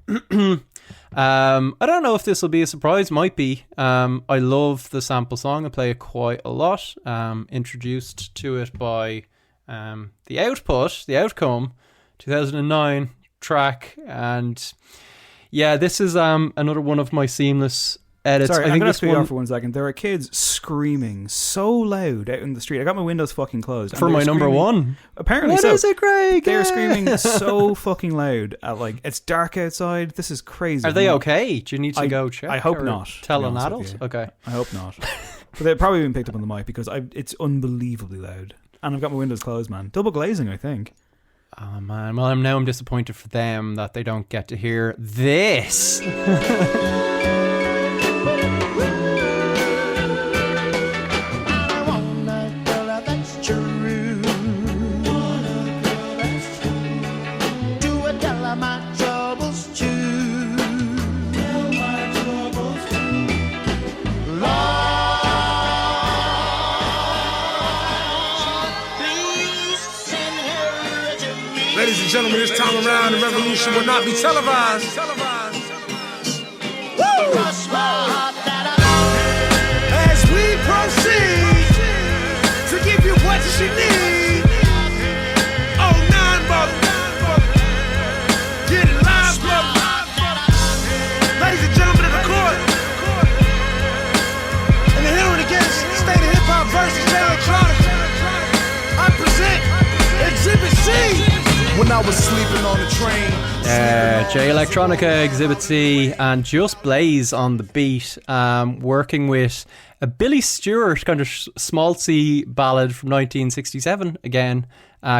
[SPEAKER 1] I don't know if this will be a surprise, might be. I love the sample song. I play it quite a lot. Introduced to it by the Outcome 2009 track, and yeah, this is another one of my seamless edits.
[SPEAKER 2] Sorry,
[SPEAKER 1] I
[SPEAKER 2] I'm
[SPEAKER 1] think
[SPEAKER 2] going to
[SPEAKER 1] this
[SPEAKER 2] cut you
[SPEAKER 1] one
[SPEAKER 2] off for 1 second. There are kids screaming so loud out in the street. I got my windows fucking closed.
[SPEAKER 1] for my number one.
[SPEAKER 2] Apparently,
[SPEAKER 1] What
[SPEAKER 2] so.
[SPEAKER 1] is it, Craig?
[SPEAKER 2] They're screaming so fucking loud. It's dark outside. This is crazy.
[SPEAKER 1] Are they okay? Do you need to go check?
[SPEAKER 2] I hope
[SPEAKER 1] or
[SPEAKER 2] not.
[SPEAKER 1] Tell
[SPEAKER 2] to be
[SPEAKER 1] an
[SPEAKER 2] honest
[SPEAKER 1] adult?
[SPEAKER 2] with you.
[SPEAKER 1] Okay.
[SPEAKER 2] I hope not. But they've probably been picked up on the mic because it's unbelievably loud. And I've got my windows closed, man. Double glazing, I think.
[SPEAKER 1] Oh man, well I'm disappointed for them that they don't get to hear this.
[SPEAKER 6] Ladies and gentlemen, this time around, the revolution will not be televised. As we proceed to give you what you need. Oh, 9 brother. Get it live, brother. Ladies and gentlemen of the court. And the hearing against State of Hip Hop versus J Electronica. I present Exhibit C. When I was sleeping on the train.
[SPEAKER 1] J Electronica, Exhibit C, and Just Blaze on the beat, working with a Billy Stewart kind of smaltzy ballad from 1967 again,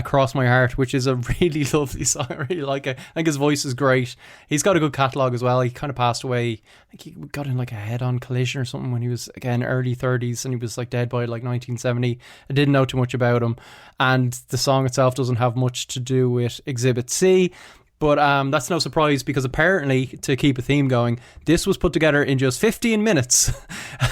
[SPEAKER 1] Cross My Heart, which is a really lovely song. I really like it. I think his voice is great. He's got a good catalogue as well. He kind of passed away. I think he got in a head-on collision or something when he was, again, early 30s, and he was dead by 1970. I didn't know too much about him, and the song itself doesn't have much to do with Exhibit C. But that's no surprise, because apparently, to keep a theme going, this was put together in just 15 minutes.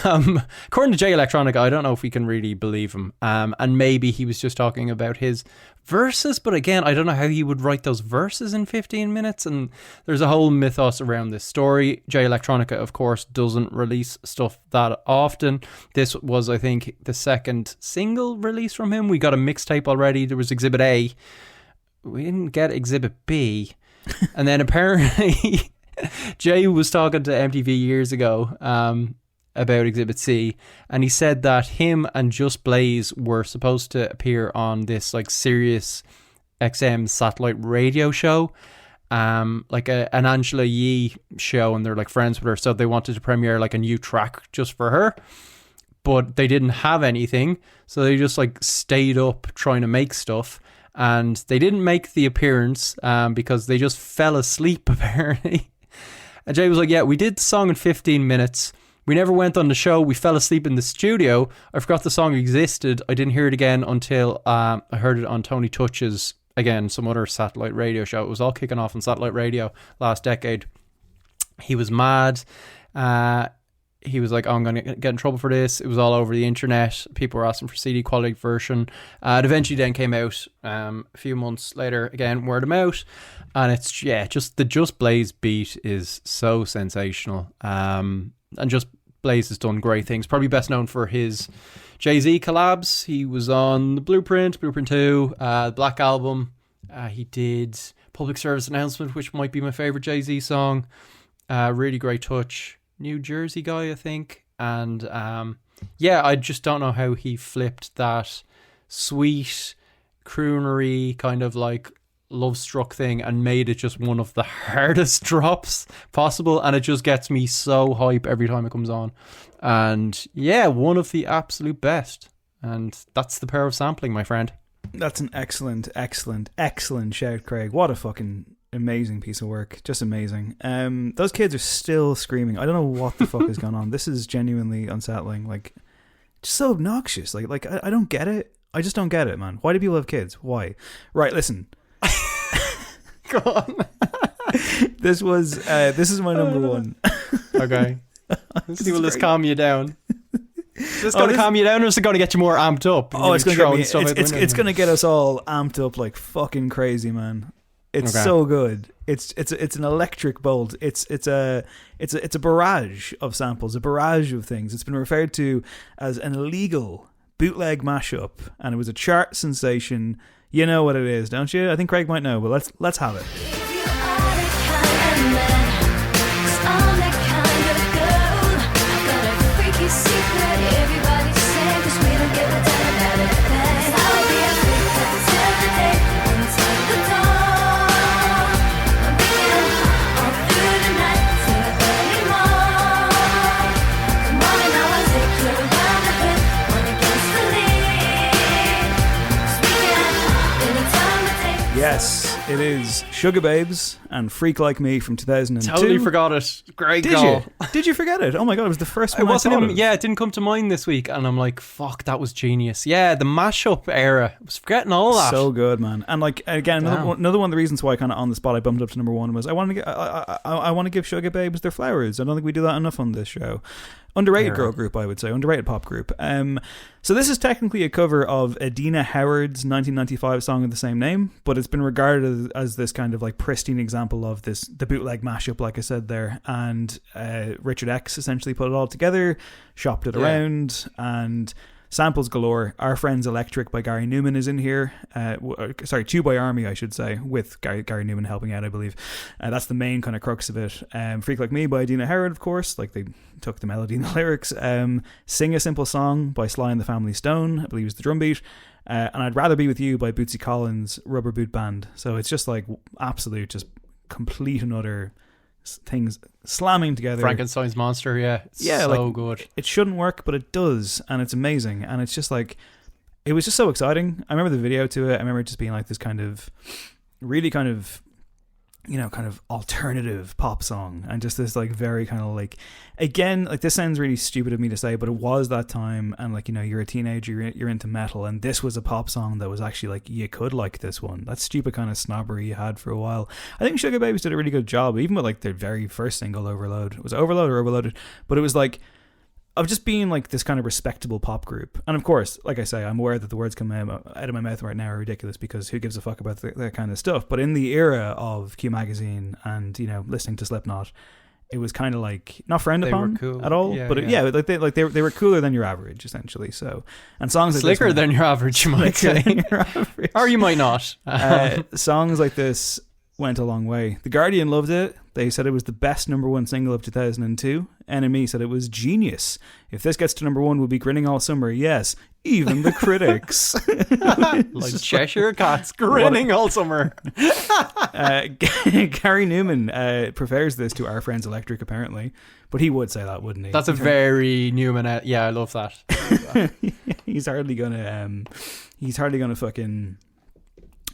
[SPEAKER 1] According to J Electronica, I don't know if we can really believe him. And maybe he was just talking about his verses. But again, I don't know how he would write those verses in 15 minutes. And there's a whole mythos around this story. J Electronica, of course, doesn't release stuff that often. This was, I think, the second single release from him. We got a mixtape already. There was Exhibit A. We didn't get Exhibit B. And then apparently Jay was talking to MTV years ago about Exhibit C, and he said that him and Just Blaze were supposed to appear on this Sirius XM satellite radio show, an Angela Yee show, and they're friends with her, so they wanted to premiere a new track just for her, but they didn't have anything, so they just stayed up trying to make stuff. And they didn't make the appearance because they just fell asleep, apparently. And Jay was like, yeah, we did the song in 15 minutes. We never went on the show. We fell asleep in the studio. I forgot the song existed. I didn't hear it again until I heard it on Tony Touch's, again, some other satellite radio show. It was all kicking off on satellite radio last decade. He was mad. He was like, oh, I'm going to get in trouble for this. It was all over the internet. People were asking for CD quality version. It eventually then came out a few months later. Again, word of mouth. And it's, just the Just Blaze beat is so sensational. And Just Blaze has done great things. Probably best known for his Jay-Z collabs. He was on the Blueprint 2, the Black Album. He did Public Service Announcement, which might be my favorite Jay-Z song. Really great touch. New Jersey guy, I think. And yeah, I just don't know how he flipped that sweet, croonery kind of like love struck thing and made it just one of the hardest drops possible, and it just gets me so hype every time it comes on. And yeah, one of the absolute best. And that's the power of sampling, my friend.
[SPEAKER 2] That's an excellent shout, Craig. What a fucking amazing piece of work. Just amazing. Those kids are still screaming. I don't know what the fuck has gone on. This is genuinely unsettling. Like, just so obnoxious. Like I don't get it. I just don't get it, man. Why do people have kids? Why? Right, listen.
[SPEAKER 1] Go on.
[SPEAKER 2] This is my number one.
[SPEAKER 1] Okay. Will this calm you down? Is this going to calm you down, or is it going to get you more amped up?
[SPEAKER 2] Oh, it's going to get us all amped up like fucking crazy, man. It's so good. It's an electric bolt. It's a barrage of samples, a barrage of things. It's been referred to as an illegal bootleg mashup, and it was a chart sensation. You know what it is, don't you? I think Craig might know, but let's have it. Yes, it is Sugar Babes and Freak Like Me from 2002.
[SPEAKER 1] Totally forgot it. Great goal.
[SPEAKER 2] Did you forget it? Oh my god, it was the first one.
[SPEAKER 1] It didn't come to mind this week, and I'm like, fuck, that was genius. Yeah, the mashup era. I was forgetting all that.
[SPEAKER 2] So good, man. And like, again, another one of the reasons why kind of on the spot I bumped up to number one was I want to give Sugar Babes their flowers. I don't think we do that enough on this show. Underrated girl group, I would say. Underrated pop group. So this is technically a cover of Adina Howard's 1995 song of the same name, but it's been regarded as this kind of like pristine example of the bootleg mashup, like I said there. And Richard X essentially put it all together, shopped it around, and samples galore. Our Friends Electric by Gary Newman is in here. Two by Army, I should say, with Gary Newman helping out, I believe. That's the main kind of crux of it. Freak Like Me by Adina Howard, of course. Like, they took the melody and the lyrics. Sing a Simple Song by Sly and the Family Stone, I believe is the drum beat. And I'd Rather Be With You by Bootsy Collins' Rubber Boot Band. So it's just like absolute, just complete and utter things slamming together.
[SPEAKER 1] Frankenstein's monster, it's so good.
[SPEAKER 2] It shouldn't work, but it does, and it's amazing. And it's just like, it was just so exciting. I remember the video to it. I remember it just being like this kind of really kind of, you know, kind of alternative pop song, and just this like very kind of like, again, like, this sounds really stupid of me to say, but it was that time, and like, you know, you're a teenager, you're into metal, and this was a pop song that was actually like, you could like this one. That stupid kind of snobbery you had for a while. I think Sugar Babes did a really good job, even with like their very first single, Overload. Was it Overload or Overloaded? But it was like, of just being like this kind of respectable pop group. And of course, like I say, I'm aware that the words coming out of my mouth right now are ridiculous, because who gives a fuck about that kind of stuff. But in the era of Q Magazine and, you know, listening to Slipknot, it was kind of like not frowned upon at all. They were cooler than your average, essentially. So, and songs like
[SPEAKER 1] slicker than your average, you might say, or you might not.
[SPEAKER 2] Songs like this went a long way. The Guardian loved it. They said it was the best number one single of 2002. NME said it was genius. If this gets to number one, we'll be grinning all summer. Yes, even the critics.
[SPEAKER 1] Like Cheshire Cats grinning all summer.
[SPEAKER 2] Gary Newman prefers this to Our Friends Electric, apparently. But he would say that, wouldn't he?
[SPEAKER 1] That's a very Newman. Yeah, I love that.
[SPEAKER 2] He's hardly gonna fucking...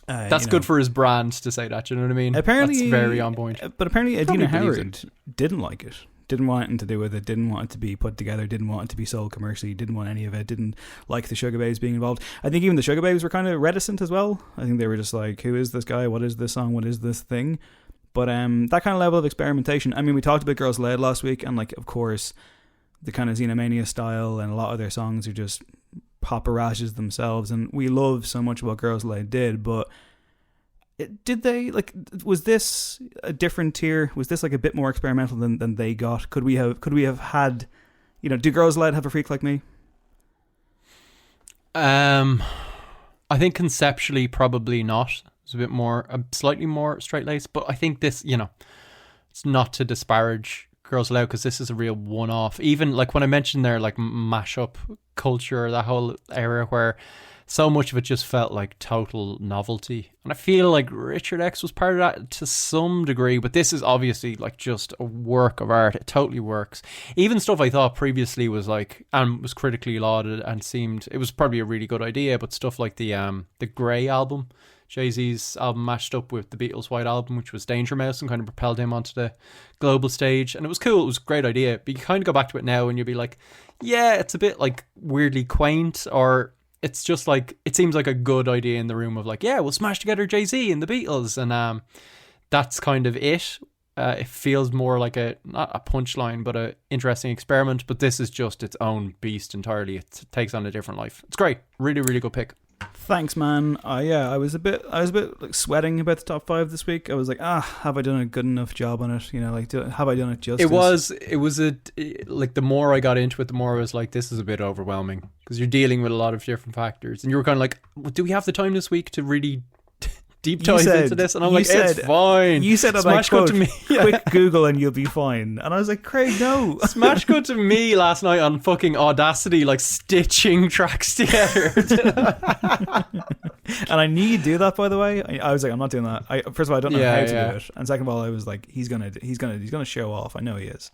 [SPEAKER 1] that's good for his brand to say that, you know what I mean?
[SPEAKER 2] Apparently,
[SPEAKER 1] that's very on point.
[SPEAKER 2] But apparently Adina Howard didn't like it. Didn't want anything to do with it, didn't want it to be put together, didn't want it to be sold commercially, didn't want any of it, didn't like the Sugar Babes being involved. I think even the Sugar Babes were kind of reticent as well. I think they were just like, who is this guy? What is this song? What is this thing? But that kind of level of experimentation. I mean, we talked about Girls Led last week, and like, of course, the kind of Xenomania style, and a lot of their songs are just pop barrages themselves, and we love so much what Girls Led did, but did they, like, was this a different tier? Was this like a bit more experimental than they got? Could we have had, you know, do Girls Led have a Freak Like Me?
[SPEAKER 1] I think conceptually probably not. was a bit more, slightly more straight laced. But I think this, you know, it's not to disparage Girls Aloud, because this is a real one-off. Even like when I mentioned there, like mashup culture, that whole area where so much of it just felt like total novelty. And I feel like Richard X was part of that to some degree, but this is obviously like just a work of art. It totally works. Even stuff I thought previously was like, and was critically lauded and seemed, it was probably a really good idea, but stuff like the Grey album, Jay-Z's album mashed up with the Beatles' White Album, which was Danger Mouse, and kind of propelled him onto the global stage. And it was cool. It was a great idea. But you kind of go back to it now and you'll be like, yeah, it's a bit like weirdly quaint, or it's just like, it seems like a good idea in the room of like, yeah, we'll smash together Jay-Z and the Beatles. And that's kind of it. It feels more like not a punchline, but a interesting experiment. But this is just its own beast entirely. It takes on a different life. It's great. Really, really good pick.
[SPEAKER 2] Thanks, man. I was a bit like sweating about the top 5 this week. I was like, have I done a good enough job on it? You know, like, have I done it justice?
[SPEAKER 1] It was like, the more I got into it, the more I was like, this is a bit overwhelming, because you're dealing with a lot of different factors, and you were kind of like, well, do we have the time this week to really deep dive into this? And I'm like, it's fine.
[SPEAKER 2] You said,
[SPEAKER 1] smash cut to me.
[SPEAKER 2] Quick Google and you'll be fine. And I was like, Craig, no.
[SPEAKER 1] Smash cut to me last night on fucking Audacity, like stitching tracks together.
[SPEAKER 2] And I knew you'd do that, by the way. I was like, I'm not doing that. First of all, I don't know how to do it. And second of all, I was like, he's gonna show off. I know he is.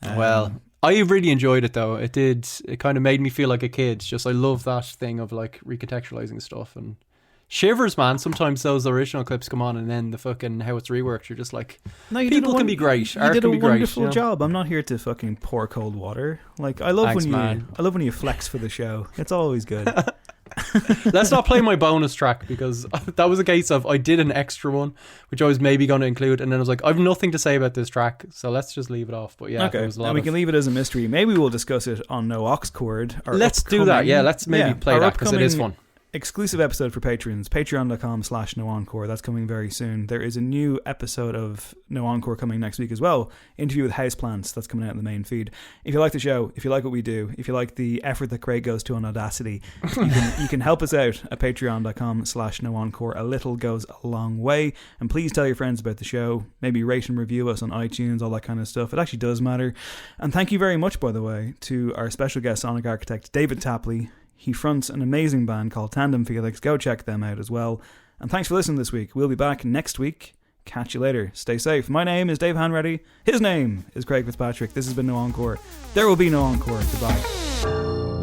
[SPEAKER 1] Well, I really enjoyed it though. It kind of made me feel like a kid. Just, I love that thing of like recontextualizing stuff, and shivers, man. Sometimes those original clips come on and then the fucking how it's reworked, you're just like, no, people can be great. Art can be great. You did a wonderful
[SPEAKER 2] job. I'm not here to fucking pour cold water. Like, I love when you flex for the show. It's always good.
[SPEAKER 1] Let's not play my bonus track, because that was a case of I did an extra one which I was maybe going to include, and then I was like, I've nothing to say about this track, so let's just leave it off. But yeah,
[SPEAKER 2] okay, and we can leave it as a mystery. Maybe we'll discuss it on No Aux Chord.
[SPEAKER 1] Let's do that. Yeah, let's maybe play that, because it is fun.
[SPEAKER 2] Exclusive episode for patrons, patreon.com/No Encore. That's coming very soon. There is a new episode of No Encore coming next week as well. Interview with Houseplants. That's coming out in the main feed. If you like the show, if you like what we do, if you like the effort that Craig goes to on Audacity, you can help us out at patreon.com/No Encore. A little goes a long way. And please tell your friends about the show. Maybe rate and review us on iTunes, all that kind of stuff. It actually does matter. And thank you very much, by the way, to our special guest sonic architect, David Tapley. He fronts an amazing band called Tandem Felix. Go check them out as well. And thanks for listening this week. We'll be back next week. Catch you later. Stay safe. My name is Dave Hanratty. His name is Craig Fitzpatrick. This has been No Encore. There will be no encore. Goodbye.